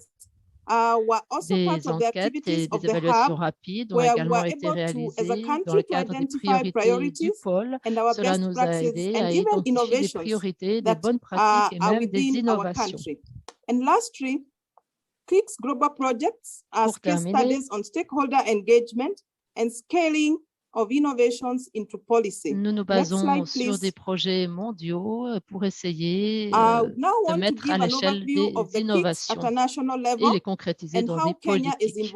Des enquêtes et des évaluations rapides ont également été réalisées dans le cadre des priorités du pôle. Cela nous a aidés à identifier des priorités, des bonnes pratiques et même des innovations. Pour terminer, nous nous basons sur des projets mondiaux pour essayer de mettre à l'échelle des innovations et les concrétiser dans des politiques.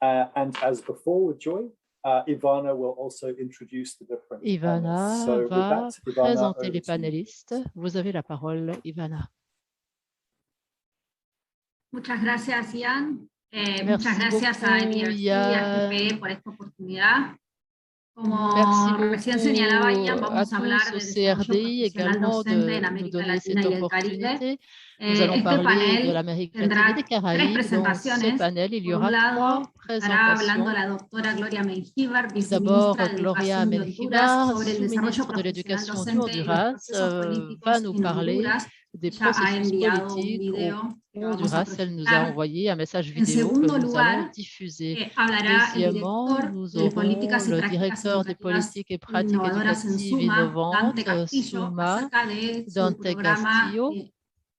And as before with Joy, Ivana will also introduce the different Ivana panels. So with va that, Ivana, présenter over les to you. panélistes. Vous avez la parole, Ivana. Muchas gracias, Ian. Merci Muchas gracias a beaucoup, MRC y a Yann. GPE por esta oportunidad. Merci recién señalaba Ian, beaucoup à vamos a hablar tous au de desarrollo CRDI profesional également docente en de nous América donner Latina cette y el Caribe. opportunité. Nous allons Este parler de panel l'Amérique latine et des tendrá tres Caraïbes. Dans ce presentaciones. panel, il y Por un aura lado, 3 estará hablando présentations. la doctora Gloria Mengíbar, Tout d'abord, viceministra de Gloria Educación de Honduras, Menjivar, sobre el desarrollo sous-ministre de profesional l'Éducation du docente y los Honduras, procesos va políticos nous en parler Honduras. des Ella ha processus enviado un politiques video au que vamos a Honduras. Elle nous a proyectar. envoyé un message En vidéo que segundo nous allons lugar, diffuser. hablará el Deuxièmement, director nous de aurons políticas y le prácticas directeur des educativas politiques et pratiques innovadoras en éducatives Suma, innovantes, Dante Castillo, SUMA, acerca de su Dante programa Castillo.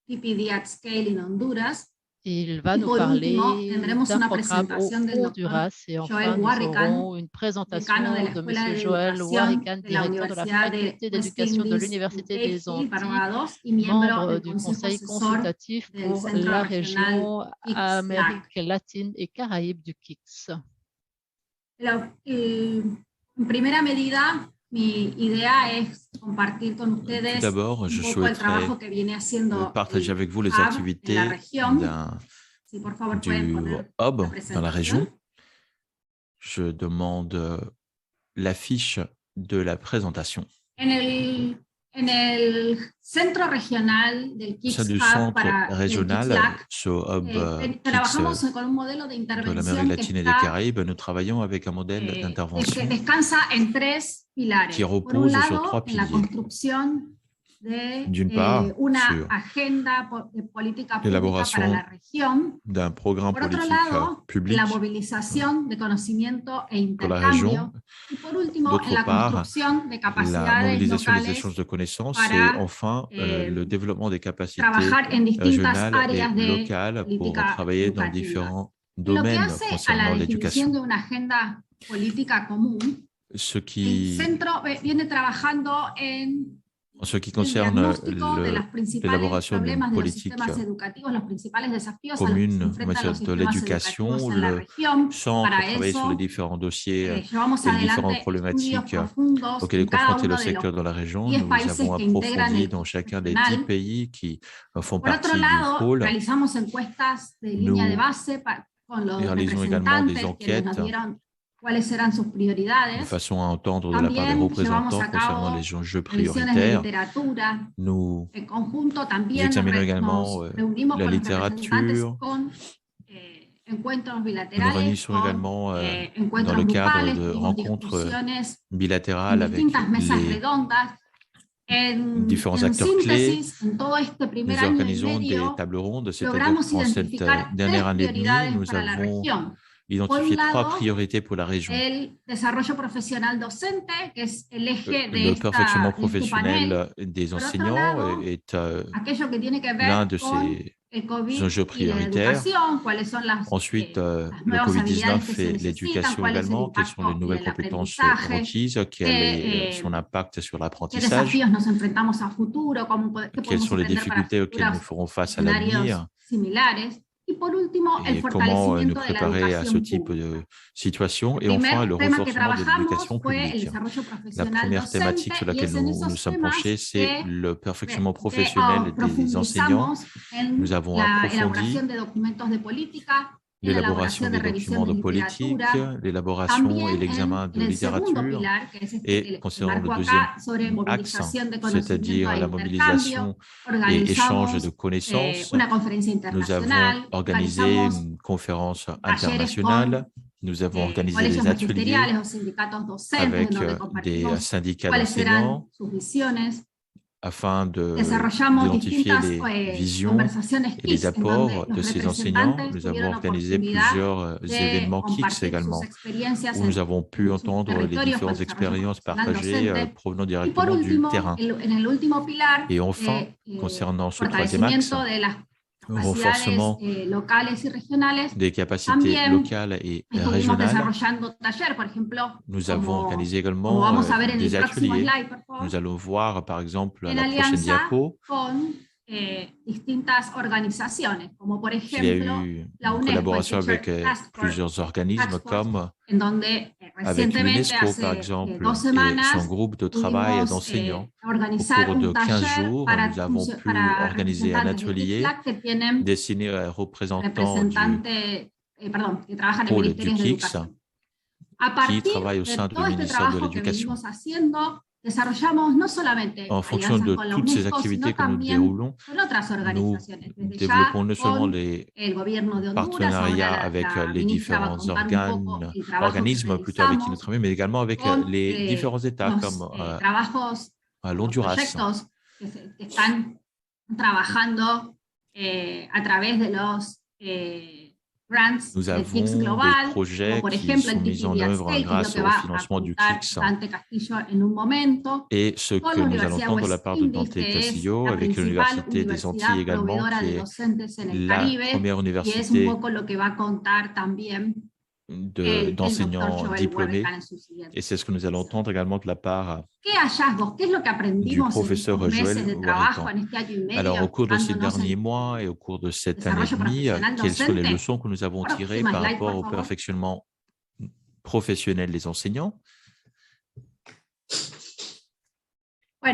PPD at Scale en Honduras. Il va Y nous por último, parler tendremos d'un una programme au presentación del doctor Honduras. Et Joel enfin, nous Warrican, aurons une decano de présentation la de Escuela M. de Joel Educación Warrican, de la directeur de la Universidad de Faculté West d'éducation de Indies l'Université UTEC des y Antilles, Barbados y miembro membre del du Consejo Conseil Asesor consultatif del pour Centro la Regional région ICS-LAC. Amérique latine et Caraïbes du KICS. En primera medida, mi idea es compartir con Tout ustedes d'abord, je un poco el souhaiterais trabajo que viene haciendo partager el avec vous les hub en la activités región. Si por favor pueden du poner hub la dans la presentación. région. Je demande l'affiche de la présentation. En el centro regional del Au KICS sein du Hub centre para del régional, KICS-LAC, ce hub KICS trabajamos con un modelo de de l'Amérique intervención que latine et des está Caraïbes, nous travaillons avec un modèle que d'intervention descansa en tres pilares. qui Por un repose sur lado, 3 en la piliers. construcción de D'une part, una sur agenda de política pública para l'élaboration la región. d'un programme Por otro politique lado, public la movilización de conocimiento e pour la intercambio. région. Y por último, en D'autre la part, construcción de la capacidades mobilisation des locales échanges de connaissances para, et enfin le développement des capacités trabajar en distintas régionales et áreas de locales pour política travailler dans educativa. différents En lo que domaines hace a la concernant definición l'éducation. de una agenda política común, Ce el qui, centro viene trabajando en en ce qui el concerne diagnóstico de los principales l'élaboration d'une problemas de los politique sistemas educativos, los principales desafíos a los que se commune en enfrentan matière los de sistemas l'éducation, educativos en la le región. centre Para travaille sur les eso, différents dossiers llevamos et les différentes adelante estudios problématiques profundos auxquels en est cada confronté uno le de secteur los dans la région. 10 Nous países avons que integran approfondi el dans chacun des 10 regional. pays qui font Por otro partie du lado, pôle. realizamos encuestas de línea de Nous base con los réalisons également des representantes quienes nos enquêtes dieron cuáles eran sus de prioridades. façon à entendre de la part des También llevamos représentants a concernant cabo les enjeux revisiones de prioritaires. literatura. Nous En conjunto también examinons nos également reunimos la con los representantes littérature. con encuentros Nous bilaterales, réunissons con également dans encuentros le cadre grupales, de tuvimos rencontres discusiones en bilatérales avec distintas mesas les redondas. différents En acteurs clés. síntesis, en todo este primer Nous año y organisons des medio, tables rondes, c'est-à-dire logramos qu'en cette identificar dernière tres année et demie, prioridades nous para la avons región. identifié Por un 3 lado, priorités pour la région. El desarrollo profesional docente, que es el eje de Le perfectionnement este panel. professionnel des Por otro enseignants lado, est aquello que tiene que l'un ver de con ces el COVID enjeux y la prioritaires. educación, cuáles son las Ensuite, le nuevas habilidades COVID-19 que se et necesitan, l'éducation cuál es el également, quelles sont les impacto y nouvelles el compétences aprendizaje, requises, quel est son impact sur qué l'apprentissage, desafíos nos enfrentamos a futuro, qué quelles podemos sont les aprender para difficultés auxquelles nous futuros ferons face à l'avenir escenarios similares. Y por último, el et comment nous fortalecimiento de la préparer à ce educación type pública. de situation. El Et enfin, primer le tema que renforcement de trabajamos l'éducation fue el publique. desarrollo La profesional première thématique docente sur y laquelle es en nous esos nous sommes temas penchés, c'est que le perfectionnement professionnel des enseignants. profundizamos en Nous avons la approfondi elaboración de documentos de política, en la l'élaboration elaboración des de documents revisiones de de politique, literatura, l'élaboration et también l'examen de en el segundo littérature, pilar, que es este et que concernant le marco deuxième acá, sobre axe, movilización de conocimiento c'est-à-dire e la mobilisation intercambio, et échange de organizamos connaissances. una conferencia Nous avons internacional, organisé organizamos une conférence talleres internationale. Nous avons con organisé colegios des ateliers magisteriales o sindicatos docentes, en avec donde des compartimos syndicats cuáles eran d'enseignants sus visiones. afin Desarrollamos d'identifier distintas les visions conversaciones et les KICS, en donde apports de los ces enseignants. representantes Nous avons tuvieron organisé oportunidad plusieurs de événements KICS compartir sus également, experiencias où nous avons pu en sus entendre les territorios différentes con el desarrollo expériences profesional partagées docente. provenant Y por directement du último, terrain. en el último pilar, Et enfin, concernant ce troisième axe, fortalecimiento de las renforcement capacidades locales y regionales. des capacités También locales et estuvimos régionales. desarrollando talleres, por ejemplo, Nous avons organisé como également vamos a ver en el des próximo ateliers. slide, por favor, Nous allons voir, par exemple, à en la prochaine alianza diapo, con distintas organizaciones, como por qu'il y a ejemplo eu la une UNESCO, collaboration Teacher avec Task Force, plusieurs organismes comme en donde avec recientemente, l'UNESCO, par hace exemple, 2 et semanas, son groupe de travail pudimos d'enseignants. organizar Au cours de un 15 taller jours, para, nous avons pu para organiser un representantes de atelier KICS-LAC que tienen destiné aux représentants que trabajan en du pôle du ministerios de KICS educación. qui travaillent au sein du ministère de l'Éducation. En fonction de toutes ces activités que nous déroulons, nous développons non seulement les partenariats avec les différents organismes plutôt avec qui nous travaillons, mais également avec les différents États comme l'Honduras. Nous avons des projets qui sont mis en œuvre grâce au financement du KICS. Et ce que nous allons entendre de la part de Dante Castillo avec l'Université des Antilles également, qui est la première université d'enseignants diplômés. Et c'est ce que nous allons entendre également de la part du professeur Joël Warrican. Alors, au cours de ces derniers mois et au cours de cette année et demie, quelles sont les leçons que nous avons tirées par rapport au perfectionnement professionnel des enseignants? Tout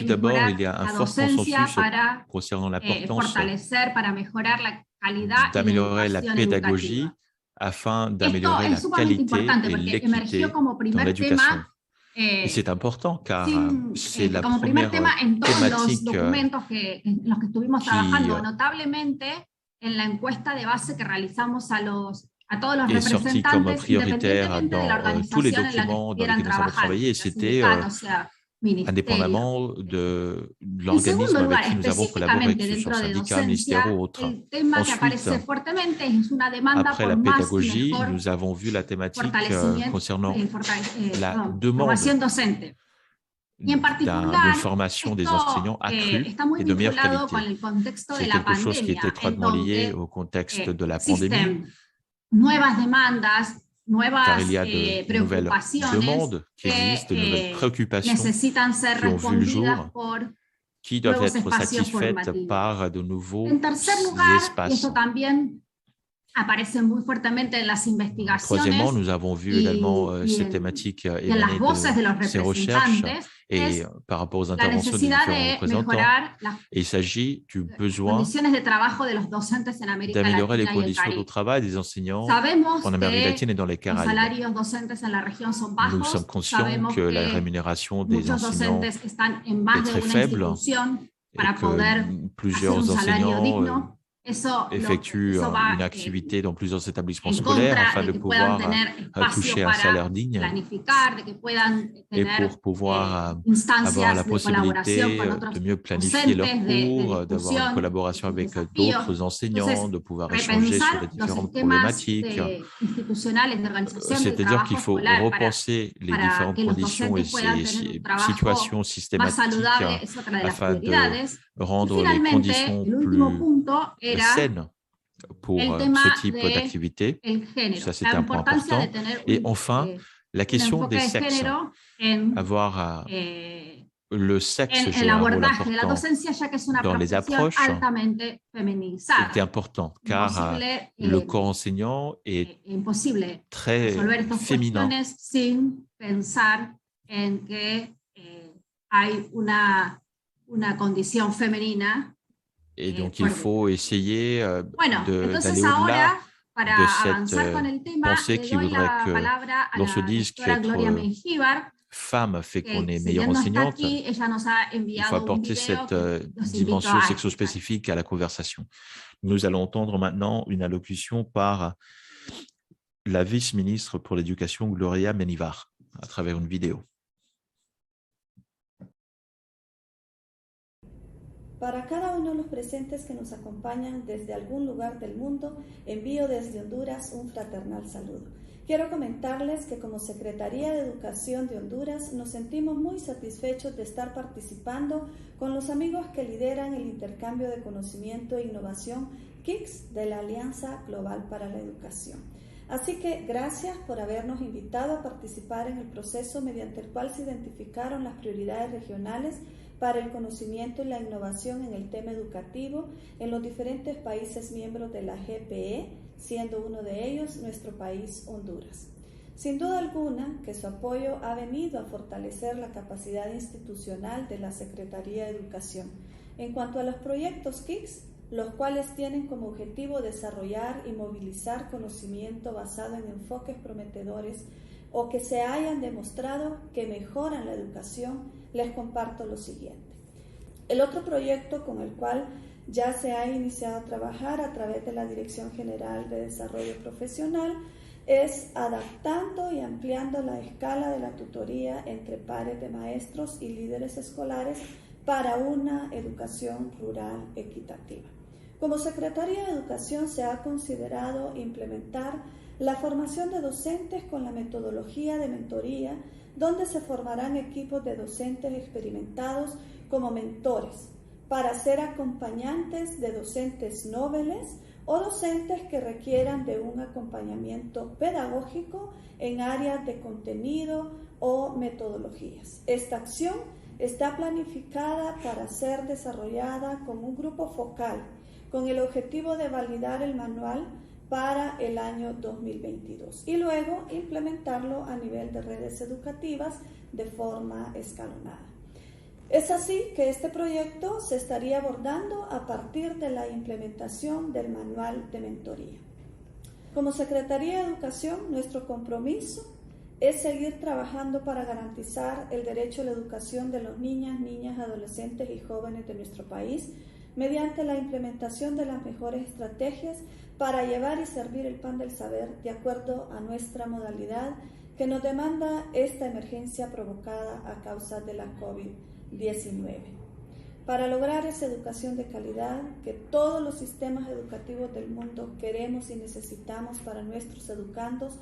d'abord, il y a un fort consensus concernant l'importance d'améliorer la pédagogie afin d'améliorer la qualité et l'équité dans l'éducation. Et c'est important car c'est la première thématique qui est sortie comme prioritaire dans tous les documents dans lesquels nous avons travaillé. Et c'était indépendamment de l'organisme avec qui nous avons collaboré, que ce soit syndicats, ministères ou autres. Ensuite, après la pédagogie, nous avons vu la thématique concernant la demande d'une formation des enseignants accrue et de meilleure qualité. C'est quelque chose qui est étroitement lié au contexte de la pandémie, car il y a de nouvelles demandes qui existent, de nouvelles préoccupations qui ont vu le jour, qui doivent être satisfaites par de nouveaux espaces. Troisièmement, nous avons vu également cette thématique émaner de ces recherches et par rapport aux interventions des différents représentants. Et il s'agit du besoin d'améliorer les conditions de travail des enseignants en Amérique latine et dans les Caraïbes. Nous sommes conscients que la rémunération des enseignants est très faible et que plusieurs enseignants effectuent une activité dans plusieurs établissements scolaires afin de pouvoir toucher un salaire digne et pour pouvoir avoir la possibilité de mieux planifier leurs cours, d'avoir une collaboration avec d'autres enseignants, de pouvoir échanger sur les différentes problématiques. C'est-à-dire qu'il faut repenser les différentes conditions et ces situations systématiques afin de rendre les conditions plus saines pour ce type d'activité. Ça, c'est un point important. Et enfin, la question des sexes. Avoir le sexe joue un rôle important dans les approches. C'est important car le corps enseignant est très féminin. Et donc, il faut essayer d'aller au-delà de cette pensée qui voudrait que l'on se dise qu'être femme fait qu'on est meilleure enseignante. Il faut apporter cette dimension sexo-spécifique à la conversation. Nous allons entendre maintenant une allocution par la vice-ministre pour l'éducation, Gloria Menivar, à travers une vidéo. Para cada uno de los presentes que nos acompañan desde algún lugar del mundo, envío desde Honduras un fraternal saludo. Quiero comentarles que como Secretaría de Educación de Honduras nos sentimos muy satisfechos de estar participando con los amigos que lideran el intercambio de conocimiento e innovación KICS de la Alianza Global para la Educación. Así que gracias por habernos invitado a participar en el proceso mediante el cual se identificaron las prioridades regionales para el conocimiento y la innovación en el tema educativo en los diferentes países miembros de la GPE, siendo uno de ellos nuestro país, Honduras. Sin duda alguna que su apoyo ha venido a fortalecer la capacidad institucional de la Secretaría de Educación. En cuanto a los proyectos KICS, los cuales tienen como objetivo desarrollar y movilizar conocimiento basado en enfoques prometedores o que se hayan demostrado que mejoran la educación, les comparto lo siguiente. El otro proyecto con el cual ya se ha iniciado a trabajar a través de la Dirección General de Desarrollo Profesional es adaptando y ampliando la escala de la tutoría entre pares de maestros y líderes escolares para una educación rural equitativa. Como Secretaría de Educación se ha considerado implementar la formación de docentes con la metodología de mentoría, donde se formarán equipos de docentes experimentados como mentores para ser acompañantes de docentes noveles o docentes que requieran de un acompañamiento pedagógico en áreas de contenido o metodologías. Esta acción está planificada para ser desarrollada con un grupo focal con el objetivo de validar el manual para el año 2022 y luego implementarlo a nivel de redes educativas de forma escalonada. Es así que este proyecto se estaría abordando a partir de la implementación del manual de mentoría. Como Secretaría de Educación, nuestro compromiso es seguir trabajando para garantizar el derecho a la educación de los niñas, adolescentes y jóvenes de nuestro país mediante la implementación de las mejores estrategias para llevar y servir el pan del saber de acuerdo a nuestra modalidad que nos demanda esta emergencia provocada a causa de la COVID-19. Para lograr esa educación de calidad que todos los sistemas educativos del mundo queremos y necesitamos para nuestros educandos,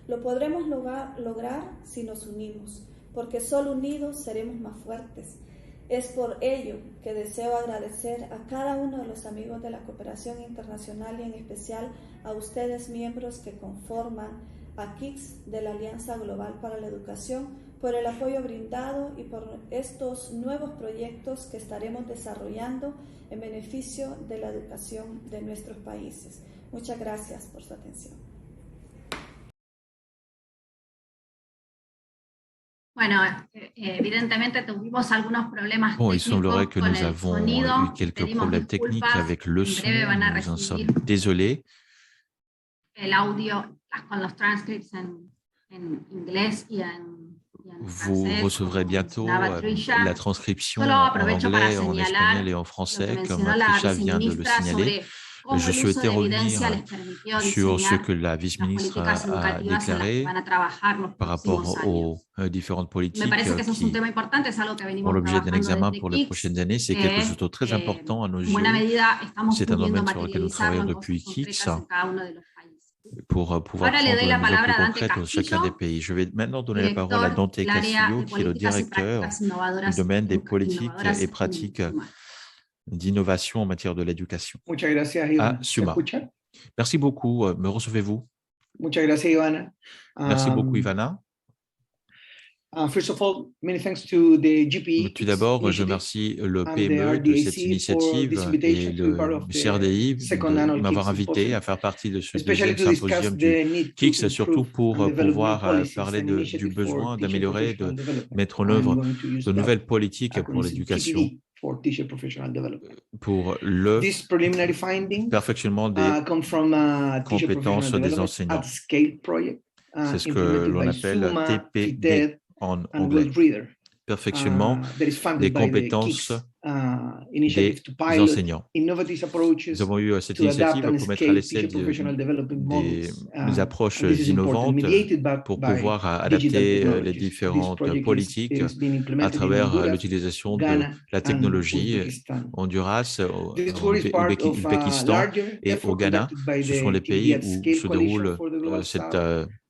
lo podremos lograr si nos unimos, porque solo unidos seremos más fuertes. Es por ello que deseo agradecer a cada uno de los amigos de la cooperación internacional y en especial a ustedes, miembros que conforman a KICS de la Alianza Global para la Educación, por el apoyo brindado y por estos nuevos proyectos que estaremos desarrollando en beneficio de la educación de nuestros países. Muchas gracias por su atención. Bueno, evidentemente tuvimos algunos problemas Bon, il técnicos semblerait que con nous el avons sonido. eu quelques Pedimos problèmes techniques disculpas. avec le En son. breve van a Nous en recibir sommes désolés. el audio con los transcripts en inglés y en Vous francés, recevrez como bientôt mencionaba Trisha. la transcription Solo en aprovecho para anglais, en señalar espagnol et en lo que français, comme mencionó la Trisha vient de le viceministra signaler. sobre cómo Je el uso souhaitais de evidencia les revenir permitió sur ce diseñar que la las vice-ministre políticas a educativas en las que déclaré van a trabajar los par rapport próximos años. aux différentes Me politiques parece que eso es un qui tema importante, es algo que font venimos l'objet d'un trabajando examen desde pour les KICS, prochaines années. C'est quelque chose de très important à nos en buena yeux. medida estamos C'est un pudiendo domaine sur lequel nous travaillons materializarlo en depuis cosas KICS concretas en cada uno de los países. pour pouvoir Ahora le prendre doy des la mesures palabra plus a Dante concrètes dans chacun des Castillo, pays. Je vais maintenant donner la parole à director Dante del área Castillo, de qui est le políticas y directeur prácticas du innovadoras, domaine des politiques innovadoras et en pratiques Suma. d'innovation en matière de l'éducation Muchas gracias, à Ivana. ¿Se Suma. escucha? Merci beaucoup. Me recevez-vous? Muchas gracias, Ivana. Merci beaucoup, Ivana. First of all, many thanks to the GPE. Tout d'abord, je remercie le PME de cette initiative et le CRDI de m'avoir invité à faire partie de ce deuxième symposium du KICS, surtout pour pouvoir parler du besoin d'améliorer, de mettre en œuvre de nouvelles politiques pour l'éducation, pour le perfectionnement des compétences des enseignants. C'est ce que l'on appelle TPD en anglais. Perfectionnement des compétences des enseignants. Nous avons eu cette initiative pour mettre à l'essai des approches innovantes pour pouvoir adapter les différentes politiques à travers l'utilisation de la technologie. Honduras, Ouzbékistan et au Ghana, ce sont les pays où se déroule cette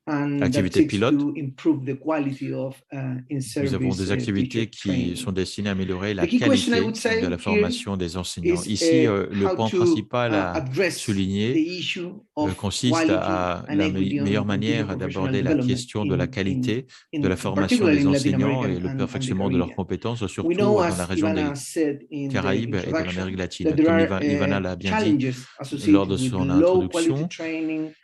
activités pilotes. Nous avons des activités qui sont destinées à améliorer la qualité de la formation des enseignants. Ici, le point principal à souligner consiste à la meilleure manière d'aborder la question de la qualité de la formation des enseignants et le perfectionnement de leurs compétences, surtout dans la région des Caraïbes et de l'Amérique latine. Comme Ivana l'a bien dit lors de son introduction,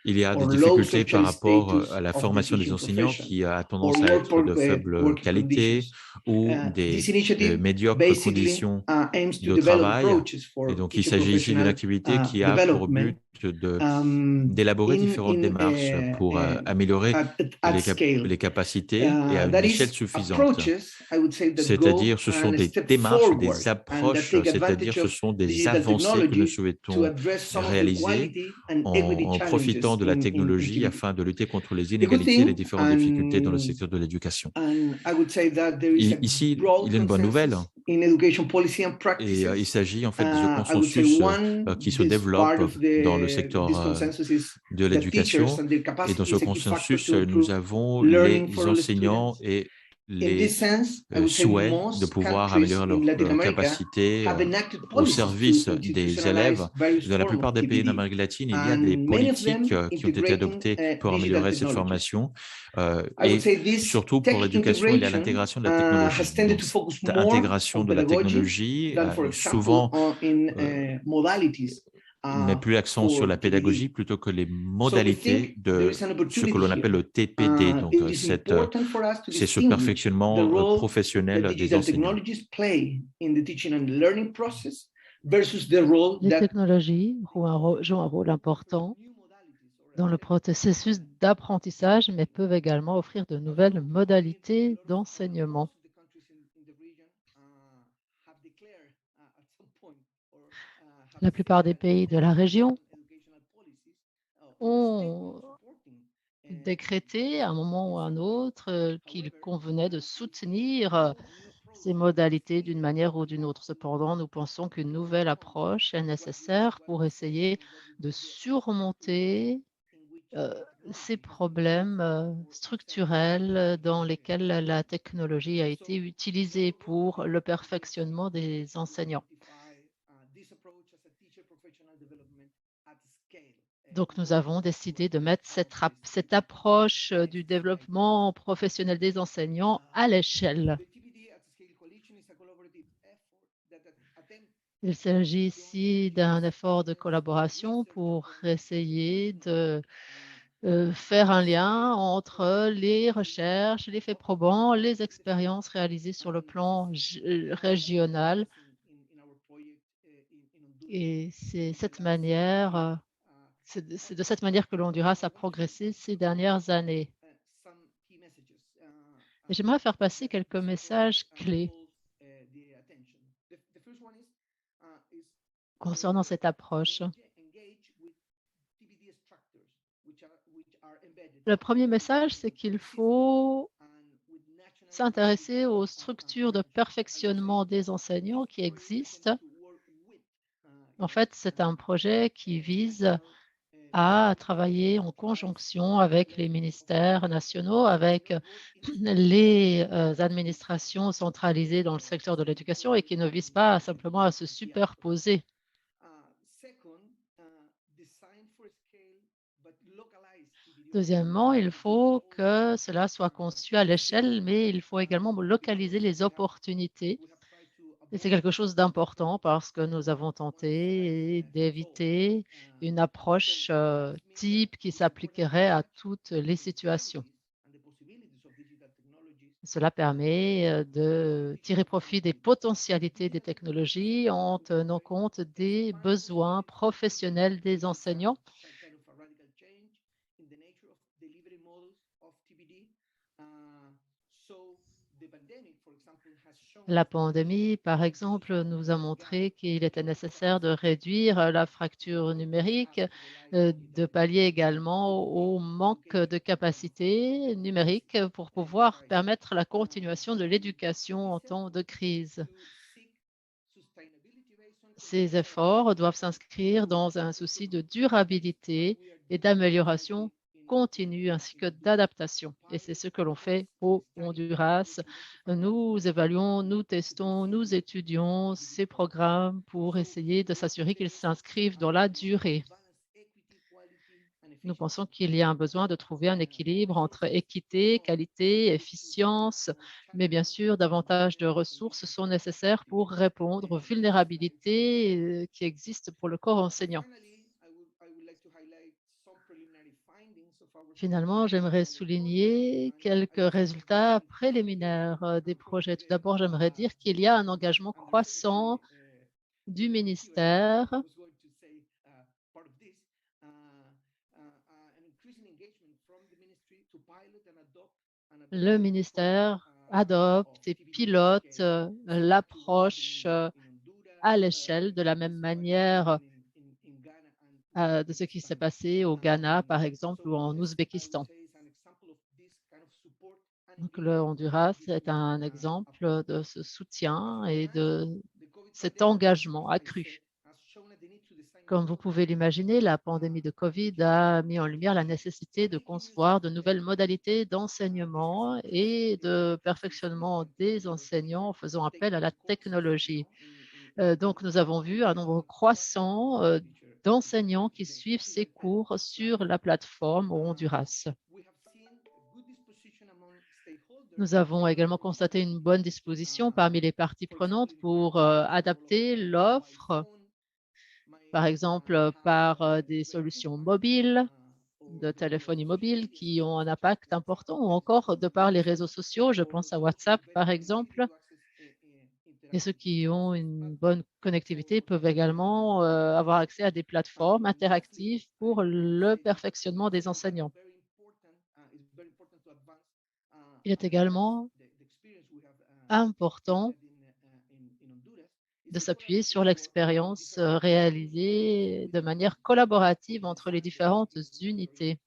il y a des difficultés par rapport à la of the formation des teaching enseignants profession qui a or tendance à être de faible working qualité conditions. ou This des initiative médiocres basically conditions aims to de develop travail. approaches Et for donc, il teacher s'agit ici d'une professional activité qui a pour development but d'élaborer différentes démarches pour améliorer at scale. les capacités et à une That échelle is suffisante. approaches, I would say, that C'est-à-dire, go ce sont a des step démarches, forward des and that approches, take c'est-à-dire advantage ce of sont des digital avancées que nous technology to souhaitons address some of the réaliser quality and equity en challenges profitant de la in technologie TBD. afin de lutter contre les The good inégalités et les thing, différentes difficultés dans le secteur de l'éducation. and I would say that there is a Ici, broad il y a une bonne nouvelle consensus in education policy and et practices. il s'agit en fait de ce I would say consensus one qui se this part développe of dans le this secteur consensus is de that teachers l'éducation. and their Et dans capacity ce is a key factor consensus, to nous improve avons learning les for all the enseignants students. et In les this sense, I would say souhaits de most pouvoir countries améliorer in Latin leur America capacité have enacted au policies service to des élèves. institutionalize various Dans la forms plupart of des pays TBD, d'Amérique latine, il y a des and many of them politiques qui ont été integrating adoptées pour digital améliorer cette technologies. formation I would et say this surtout pour tech l'éducation, il y a integration l'intégration de la has technologie. tended Donc, to focus cette more intégration on de la pedagogy technologie than, for example, souvent in modalities. met plus l'accent sur la pédagogie TBD. plutôt que les So we modalités think there de is an ce opportunity que l'on appelle here. le TPD. Donc, It is important for us to c'est ce distinguish the perfectionnement role that professionnel des digital enseignants. technologies play in the teaching and learning process versus the role Les that technologies jouent un rôle important dans le processus d'apprentissage, mais peuvent également offrir de nouvelles modalités d'enseignement. La plupart des pays de la région ont décrété à un moment ou à un autre qu'il convenait de soutenir ces modalités d'une manière ou d'une autre. Cependant, nous pensons qu'une nouvelle approche est nécessaire pour essayer de surmonter ces problèmes structurels dans lesquels la technologie a été utilisée pour le perfectionnement des enseignants. Donc, nous avons décidé de mettre cette approche du développement professionnel des enseignants à l'échelle. Il s'agit ici d'un effort de collaboration pour essayer de faire un lien entre les recherches, les faits probants, les expériences réalisées sur le plan régional. Et c'est de cette manière que l'Honduras a progressé ces dernières années. J'aimerais faire passer quelques messages clés concernant cette approche. Le premier message, c'est qu'il faut s'intéresser aux structures de perfectionnement des enseignants qui existent. En fait, c'est un projet qui vise à travailler en conjonction avec les ministères nationaux, avec les administrations centralisées dans le secteur de l'éducation et qui ne vise pas simplement à se superposer. Deuxièmement, il faut que cela soit conçu à l'échelle, mais il faut également localiser les opportunités. Et c'est quelque chose d'important parce que nous avons tenté d'éviter une approche type qui s'appliquerait à toutes les situations. Cela permet de tirer profit des potentialités des technologies en tenant compte des besoins professionnels des enseignants. La pandémie, par exemple, nous a montré qu'il était nécessaire de réduire la fracture numérique, de pallier également au manque de capacité numérique pour pouvoir permettre la continuation de l'éducation en temps de crise. Ces efforts doivent s'inscrire dans un souci de durabilité et d'amélioration continue ainsi que d'adaptation. Et c'est ce que l'on fait au Honduras. Nous évaluons, nous testons, nous étudions ces programmes pour essayer de s'assurer qu'ils s'inscrivent dans la durée. Nous pensons qu'il y a un besoin de trouver un équilibre entre équité, qualité, efficience, mais bien sûr, davantage de ressources sont nécessaires pour répondre aux vulnérabilités qui existent pour le corps enseignant. Finalement, j'aimerais souligner quelques résultats préliminaires des projets. Tout d'abord, j'aimerais dire qu'il y a un engagement croissant du ministère le ministère adopte et pilote l'approche à l'échelle de la même manière de ce qui s'est passé au Ghana, par exemple, ou en Ouzbékistan. Donc, le Honduras est un exemple de ce soutien et de cet engagement accru. Comme vous pouvez l'imaginer, la pandémie de COVID a mis en lumière la nécessité de concevoir de nouvelles modalités d'enseignement et de perfectionnement des enseignants en faisant appel à la technologie. Donc, nous avons vu un nombre croissant d'enseignants qui suivent ces cours sur la plateforme au Honduras. Nous avons également constaté une bonne disposition parmi les parties prenantes pour adapter l'offre, par exemple par des solutions mobiles, de téléphonie mobile qui ont un impact important, ou encore de par les réseaux sociaux, je pense à WhatsApp par exemple. Et ceux qui ont une bonne connectivité peuvent également avoir accès à des plateformes interactives pour le perfectionnement des enseignants. Il est également important de s'appuyer sur l'expérience réalisée de manière collaborative entre les différentes unités.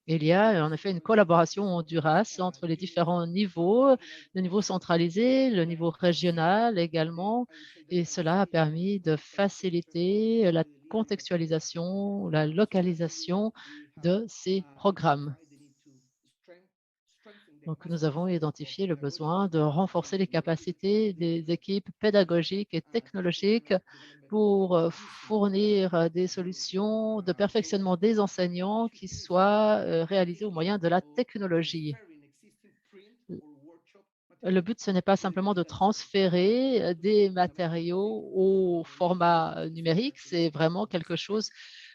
Il y a en effet une collaboration au Honduras entre les différents niveaux, le niveau centralisé, le niveau régional également, et cela a permis de faciliter la contextualisation, la localisation de ces programmes. Donc, nous avons identifié le besoin de renforcer les capacités des équipes pédagogiques et technologiques pour fournir des solutions de perfectionnement des enseignants qui soient réalisées au moyen de la technologie. Le but, ce n'est pas simplement de transférer des matériaux au format numérique, c'est vraiment quelque chose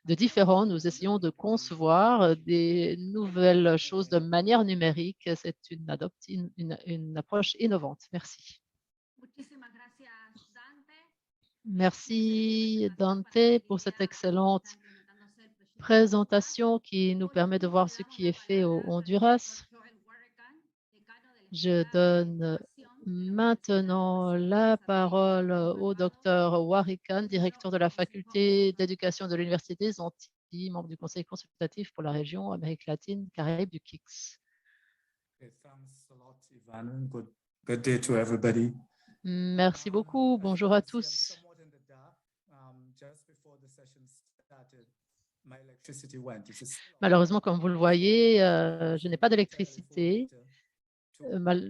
de différent. Nous essayons de concevoir des nouvelles choses de manière numérique. C'est une approche innovante. Merci. Merci, Dante, pour cette excellente présentation qui nous permet de voir ce qui est fait au Honduras. Je donne maintenant la parole au docteur Warikan, directeur de la faculté d'éducation de l'Université des Antilles, membre du conseil consultatif pour la région Amérique latine, Caraïbes du KICS. Merci beaucoup. Bonjour à tous. Malheureusement, comme vous le voyez, je n'ai pas d'électricité.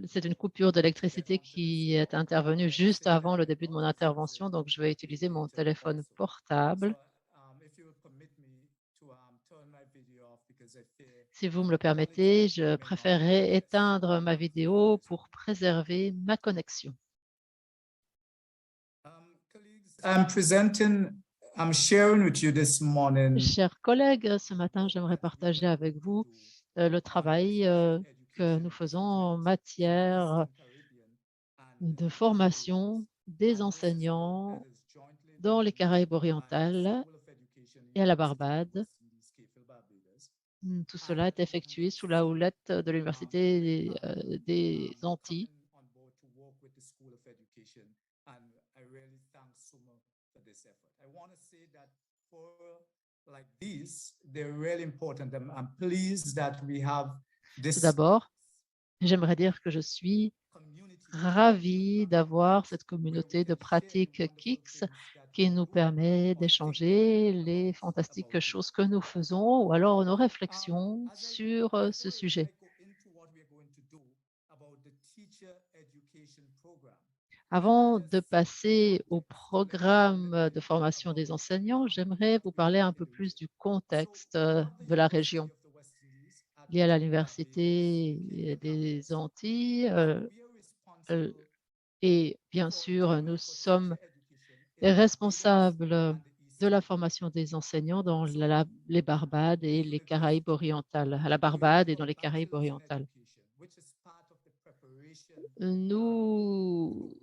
C'est une coupure d'électricité qui est intervenue juste avant le début de mon intervention, donc je vais utiliser mon téléphone portable. Si vous me le permettez, je préférerais éteindre ma vidéo pour préserver ma connexion. Chers collègues, ce matin, j'aimerais partager avec vous le travail que nous faisons en matière de formation des enseignants dans les Caraïbes orientales et à la Barbade. Tout cela est effectué sous la houlette de l'Université des Antilles. Tout d'abord, j'aimerais dire que je suis ravi d'avoir cette communauté de pratique KICS qui nous permet d'échanger les fantastiques choses que nous faisons ou alors nos réflexions sur ce sujet. Avant de passer au programme de formation des enseignants, j'aimerais vous parler un peu plus du contexte de la région. Lié à l'Université des Antilles et bien sûr, nous sommes responsables de la formation des enseignants dans les Barbades et les Caraïbes orientales, à la Barbade et dans les Caraïbes orientales. Nous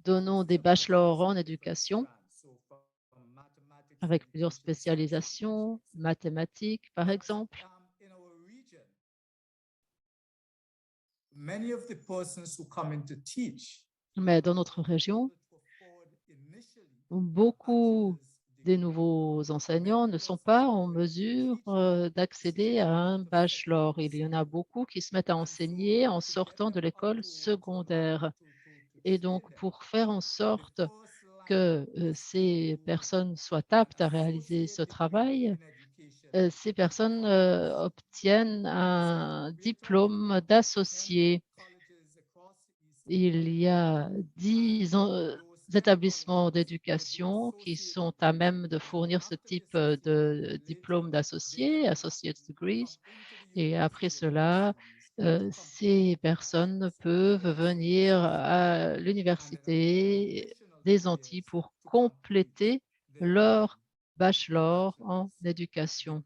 donnons des bachelors en éducation avec plusieurs spécialisations, mathématiques par exemple. Mais dans notre région, beaucoup des nouveaux enseignants ne sont pas en mesure d'accéder à un bachelor. Il y en a beaucoup qui se mettent à enseigner en sortant de l'école secondaire. Et donc, pour faire en sorte que ces personnes soient aptes à réaliser ce travail, ces personnes obtiennent un diplôme d'associé. Il y a 10 établissements d'éducation qui sont à même de fournir ce type de diplôme d'associé, associate degrees. Et après cela, ces personnes peuvent venir à l'Université des Antilles pour compléter leur bachelor en éducation.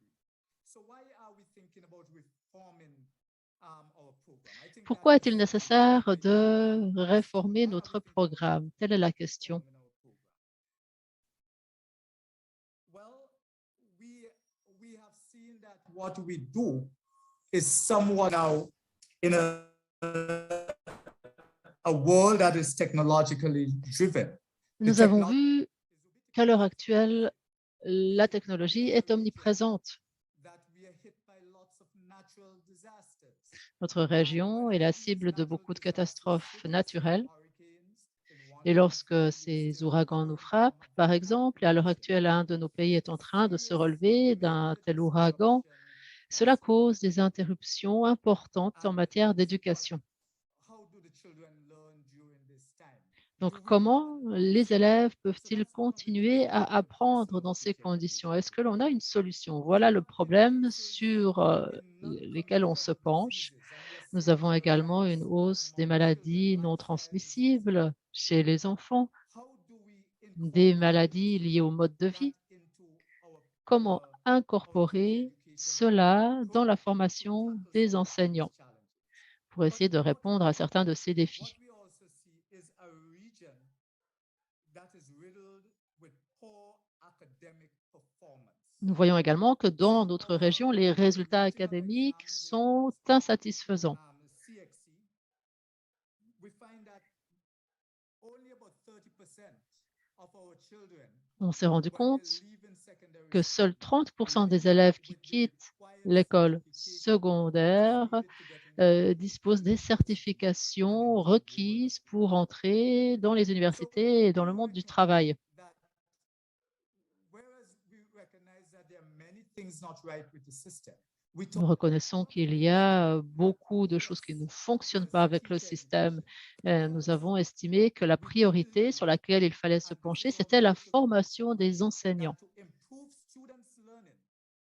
Pourquoi est-il nécessaire de réformer notre programme? Telle est la question. What we do is somewhat now in a world that is technologically driven. Nous avons vu qu'à l'heure actuelle, la technologie est omniprésente. Notre région est la cible de beaucoup de catastrophes naturelles. Et lorsque ces ouragans nous frappent, par exemple, et à l'heure actuelle, un de nos pays est en train de se relever d'un tel ouragan, cela cause des interruptions importantes en matière d'éducation. Donc, comment les élèves peuvent-ils continuer à apprendre dans ces conditions? Est-ce que l'on a une solution? Voilà le problème sur lesquels on se penche. Nous avons également une hausse des maladies non transmissibles chez les enfants, des maladies liées au mode de vie. Comment incorporer cela dans la formation des enseignants pour essayer de répondre à certains de ces défis? Nous voyons également que dans notre région, les résultats académiques sont insatisfaisants. On s'est rendu compte que seuls 30% des élèves qui quittent l'école secondaire disposent des certifications requises pour entrer dans les universités et dans le monde du travail. Nous reconnaissons qu'il y a beaucoup de choses qui ne fonctionnent pas avec le système. Nous avons estimé que la priorité sur laquelle il fallait se pencher, c'était la formation des enseignants.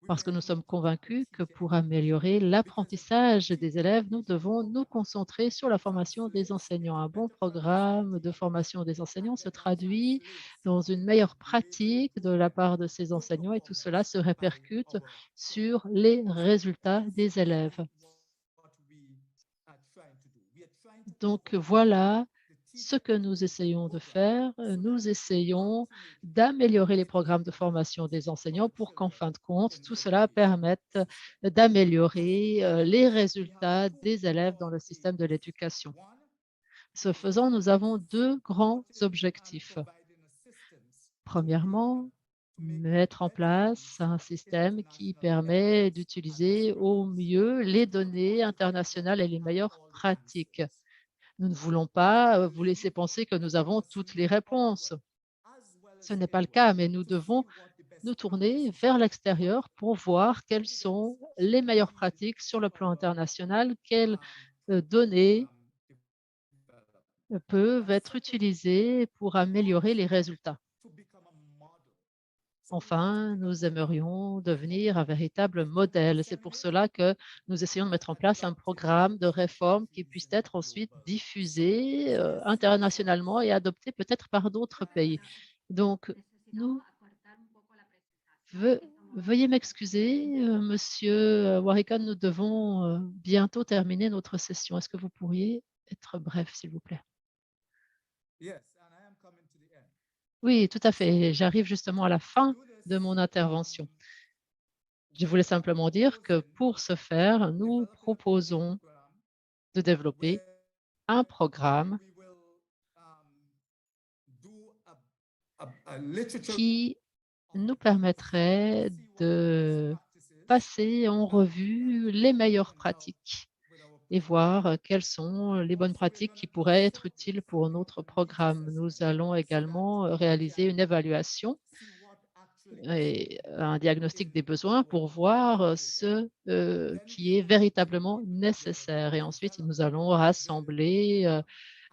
Parce que nous sommes convaincus que pour améliorer l'apprentissage des élèves, nous devons nous concentrer sur la formation des enseignants. Un bon programme de formation des enseignants se traduit dans une meilleure pratique de la part de ces enseignants et tout cela se répercute sur les résultats des élèves. Donc voilà ce que nous essayons de faire. Nous essayons d'améliorer les programmes de formation des enseignants pour qu'en fin de compte, tout cela permette d'améliorer les résultats des élèves dans le système de l'éducation. Ce faisant, nous avons deux grands objectifs. Premièrement, mettre en place un système qui permet d'utiliser au mieux les données internationales et les meilleures pratiques. Nous ne voulons pas vous laisser penser que nous avons toutes les réponses. Ce n'est pas le cas, mais nous devons nous tourner vers l'extérieur pour voir quelles sont les meilleures pratiques sur le plan international, quelles données peuvent être utilisées pour améliorer les résultats. Enfin, nous aimerions devenir un véritable modèle. C'est pour cela que nous essayons de mettre en place un programme de réforme qui puisse être ensuite diffusé internationalement et adopté peut-être par d'autres pays. Donc, nous Veuillez m'excuser, Monsieur Warrican, nous devons bientôt terminer notre session. Est-ce que vous pourriez être bref, s'il vous plaît? Oui, tout à fait. J'arrive justement à la fin de mon intervention. Je voulais simplement dire que pour ce faire, nous proposons de développer un programme qui nous permettrait de passer en revue les meilleures pratiques et voir quelles sont les bonnes pratiques qui pourraient être utiles pour notre programme. Nous allons également réaliser une évaluation et un diagnostic des besoins pour voir ce qui est véritablement nécessaire. Et ensuite, nous allons rassembler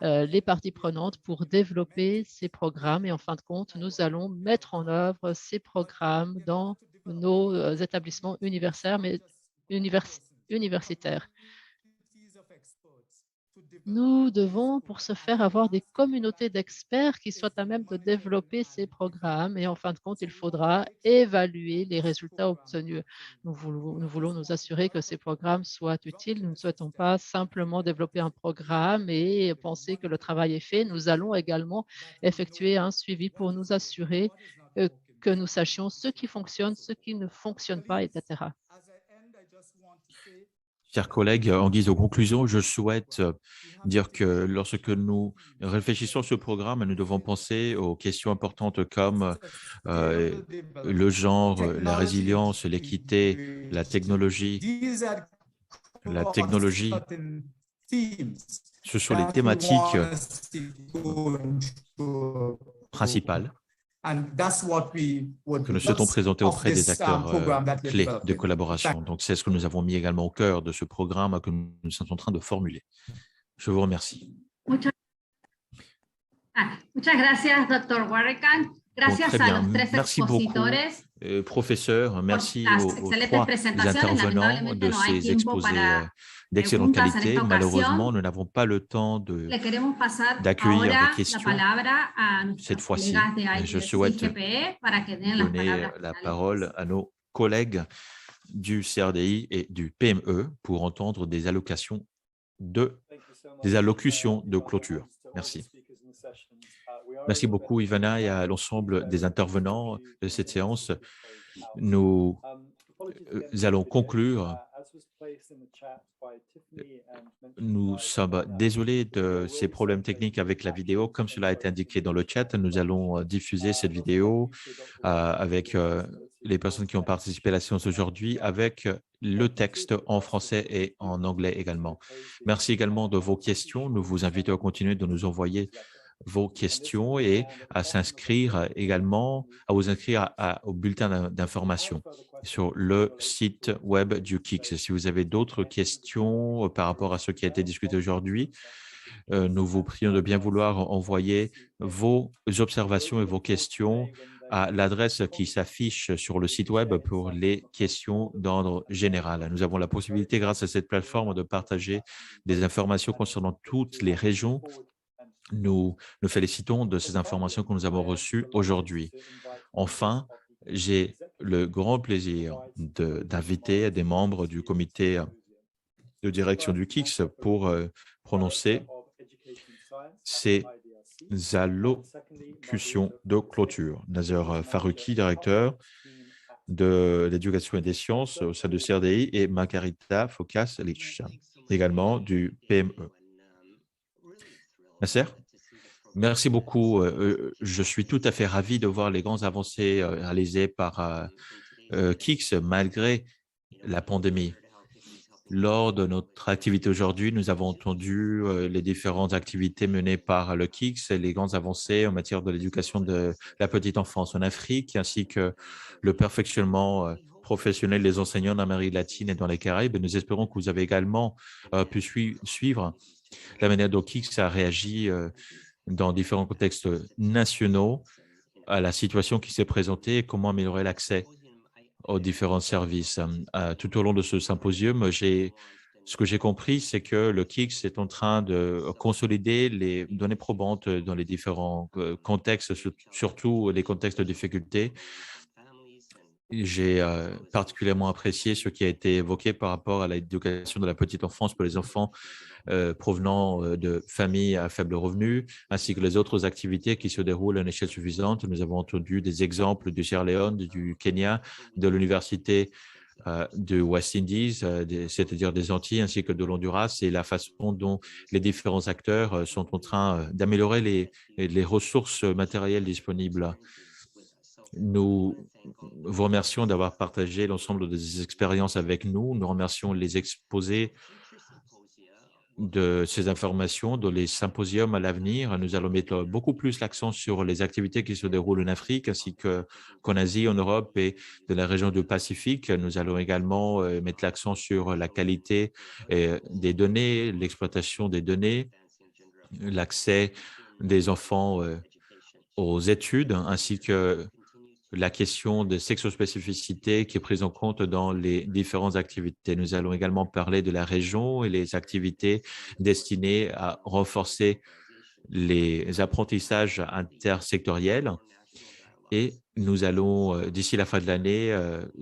les parties prenantes pour développer ces programmes. Et en fin de compte, nous allons mettre en œuvre ces programmes dans nos établissements universitaires. Nous devons, pour ce faire, avoir des communautés d'experts qui soient à même de développer ces programmes et en fin de compte, il faudra évaluer les résultats obtenus. Nous voulons nous assurer que ces programmes soient utiles. Nous ne souhaitons pas simplement développer un programme et penser que le travail est fait. Nous allons également effectuer un suivi pour nous assurer que nous sachions ce qui fonctionne, ce qui ne fonctionne pas, etc. Chers collègues, en guise de conclusion, je souhaite dire que lorsque nous réfléchissons sur ce programme, nous devons penser aux questions importantes comme le genre, la résilience, l'équité, la technologie. La technologie, ce sont les thématiques principales que nous souhaitons présenter auprès des acteurs clés de collaboration. Donc, c'est ce que nous avons mis également au cœur de ce programme que nous sommes en train de formuler. Je vous remercie. Muchas gracias, Dr. Warrican. Gracias a los tres expositores. Professeur, merci aux trois intervenants de ces exposés d'excellente qualité. Malheureusement, nous n'avons pas le temps d'accueillir des questions cette fois-ci. Je souhaite donner la parole à nos collègues du CRDI et du PME pour entendre des allocutions de clôture. Merci. Merci beaucoup, Ivana, et à l'ensemble des intervenants de cette séance. Nous allons conclure. Nous sommes désolés de ces problèmes techniques avec la vidéo. Comme cela a été indiqué dans le chat, nous allons diffuser cette vidéo avec les personnes qui ont participé à la séance aujourd'hui, avec le texte en français et en anglais également. Merci également de vos questions. Nous vous invitons à continuer de nous envoyer vos questions et à s'inscrire également, à vous inscrire au bulletin d'information sur le site web du KICS. Si vous avez d'autres questions par rapport à ce qui a été discuté aujourd'hui, nous vous prions de bien vouloir envoyer vos observations et vos questions à l'adresse qui s'affiche sur le site web pour les questions d'ordre général. Nous avons la possibilité, grâce à cette plateforme, de partager des informations concernant toutes les régions. Nous nous félicitons de ces informations que nous avons reçues aujourd'hui. Enfin, j'ai le grand plaisir d'inviter des membres du comité de direction du KICS pour prononcer ces allocutions de clôture. Nazer Faruqi, directeur de l'éducation et des sciences au sein de CRDI, et Margarita Focas-Lich, également du PME. Nasser? Merci beaucoup. Je suis tout à fait ravi de voir les grandes avancées réalisées par KICS malgré la pandémie. Lors de notre activité aujourd'hui, nous avons entendu les différentes activités menées par le KICS et les grandes avancées en matière de l'éducation de la petite enfance en Afrique, ainsi que le perfectionnement professionnel des enseignants en Amérique latine et dans les Caraïbes. Nous espérons que vous avez également pu suivre la manière dont KICS a réagi dans différents contextes nationaux à la situation qui s'est présentée et comment améliorer l'accès aux différents services. Tout au long de ce symposium, ce que j'ai compris, c'est que le KICS est en train de consolider les données probantes dans les différents contextes, surtout les contextes de difficulté, J'ai particulièrement apprécié ce qui a été évoqué par rapport à l'éducation de la petite enfance pour les enfants provenant de familles à faible revenu, ainsi que les autres activités qui se déroulent à une échelle suffisante. Nous avons entendu des exemples du Sierra Leone, du Kenya, de l'université de West Indies, c'est-à-dire des Antilles, ainsi que de l'Honduras, et la façon dont les différents acteurs sont en train d'améliorer les ressources matérielles disponibles. Nous vous remercions d'avoir partagé l'ensemble des expériences avec nous. Nous remercions les exposés de ces informations dans les symposiums à l'avenir. Nous allons mettre beaucoup plus l'accent sur les activités qui se déroulent en Afrique ainsi qu'en Asie, en Europe et de la région du Pacifique. Nous allons également mettre l'accent sur la qualité des données, l'exploitation des données, l'accès des enfants aux études ainsi que la question de sexospécificité qui est prise en compte dans les différentes activités. Nous allons également parler de la région et les activités destinées à renforcer les apprentissages intersectoriels. Et nous allons, d'ici la fin de l'année,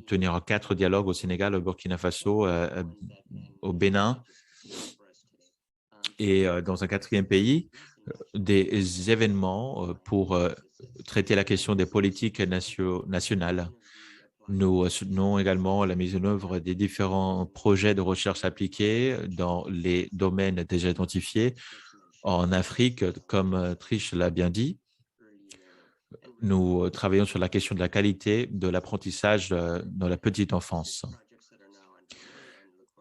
tenir 4 dialogues au Sénégal, au Burkina Faso, au Bénin et dans un 4e pays, des événements pour traiter la question des politiques nationales. Nous soutenons également la mise en œuvre des différents projets de recherche appliqués dans les domaines déjà identifiés. En Afrique, comme Trish l'a bien dit, nous travaillons sur la question de la qualité de l'apprentissage dans la petite enfance.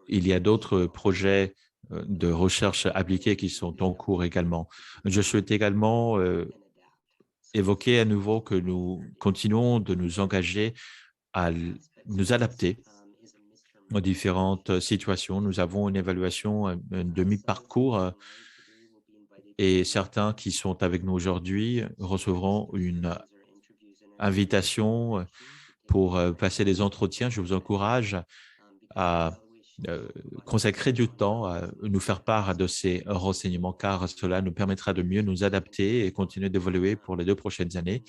Il y a d'autres projets de recherche appliquée qui sont en cours également. Je souhaite également évoquer à nouveau que nous continuons de nous engager à nous adapter aux différentes situations. Nous avons une évaluation, un demi-parcours et certains qui sont avec nous aujourd'hui recevront une invitation pour passer des entretiens. Je vous encourage à consacrer du temps à nous faire part de ces renseignements car cela nous permettra de mieux nous adapter et continuer d'évoluer pour les 2 prochaines années.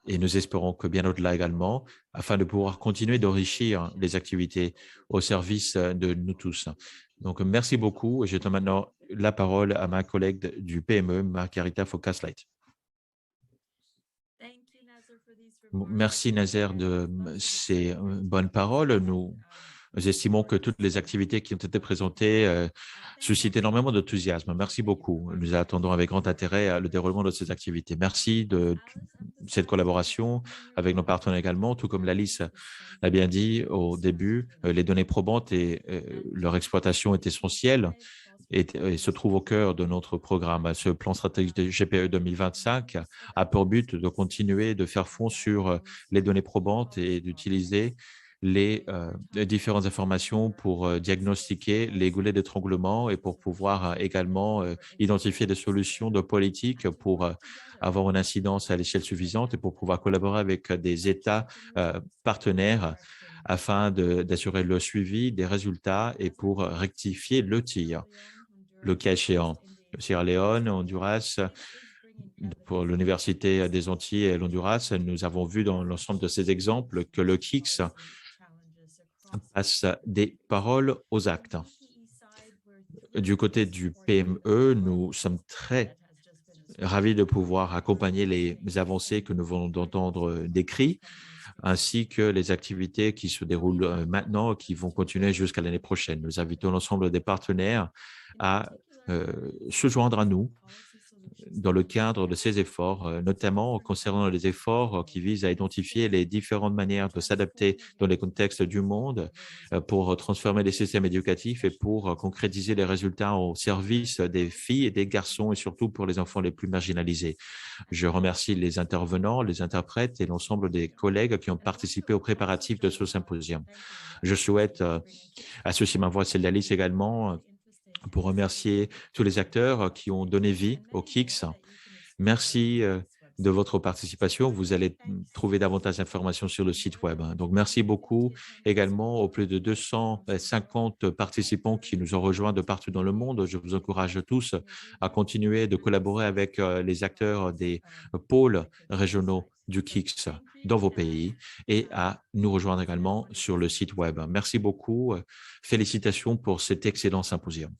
Et nous espérons que bien au-delà également, afin de pouvoir continuer d'enrichir les activités au service de nous tous. Donc, merci beaucoup. Je donne maintenant la parole à ma collègue du PME, Margarita Focaslight. Merci Nazer de ces bonnes paroles. Nous estimons que toutes les activités qui ont été présentées suscitent énormément d'enthousiasme. Merci beaucoup. Nous attendons avec grand intérêt le déroulement de ces activités. Merci de cette collaboration avec nos partenaires également, tout comme Lalice l'a bien dit au début, les données probantes et leur exploitation est essentielle et se trouve au cœur de notre programme. Ce plan stratégique de GPE 2025 a pour but de continuer de faire fond sur les données probantes et d'utiliser les différentes informations pour diagnostiquer les goulets d'étranglement et pour pouvoir également identifier des solutions de politique pour avoir une incidence à l'échelle suffisante et pour pouvoir collaborer avec des États partenaires afin d'assurer le suivi des résultats et pour rectifier le tir, le cas échéant. Sierra Leone, Honduras, pour l'Université des Antilles et l'Honduras, nous avons vu dans l'ensemble de ces exemples que le KICS passe des paroles aux actes. Du côté du PME, nous sommes très ravis de pouvoir accompagner les avancées que nous venons d'entendre décrites, ainsi que les activités qui se déroulent maintenant, qui vont continuer jusqu'à l'année prochaine. Nous invitons l'ensemble des partenaires à se joindre à nous dans le cadre de ces efforts, notamment concernant les efforts qui visent à identifier les différentes manières de s'adapter dans les contextes du monde pour transformer les systèmes éducatifs et pour concrétiser les résultats au service des filles et des garçons et surtout pour les enfants les plus marginalisés. Je remercie les intervenants, les interprètes et l'ensemble des collègues qui ont participé aux préparatifs de ce symposium. Je souhaite associer ma voix à celle d'Alice également pour remercier tous les acteurs qui ont donné vie au KICS. Merci de votre participation. Vous allez trouver davantage d'informations sur le site web. Donc, merci beaucoup également aux plus de 250 participants qui nous ont rejoints de partout dans le monde. Je vous encourage tous à continuer de collaborer avec les acteurs des pôles régionaux du KICS dans vos pays et à nous rejoindre également sur le site web. Merci beaucoup. Félicitations pour cet excellent symposium.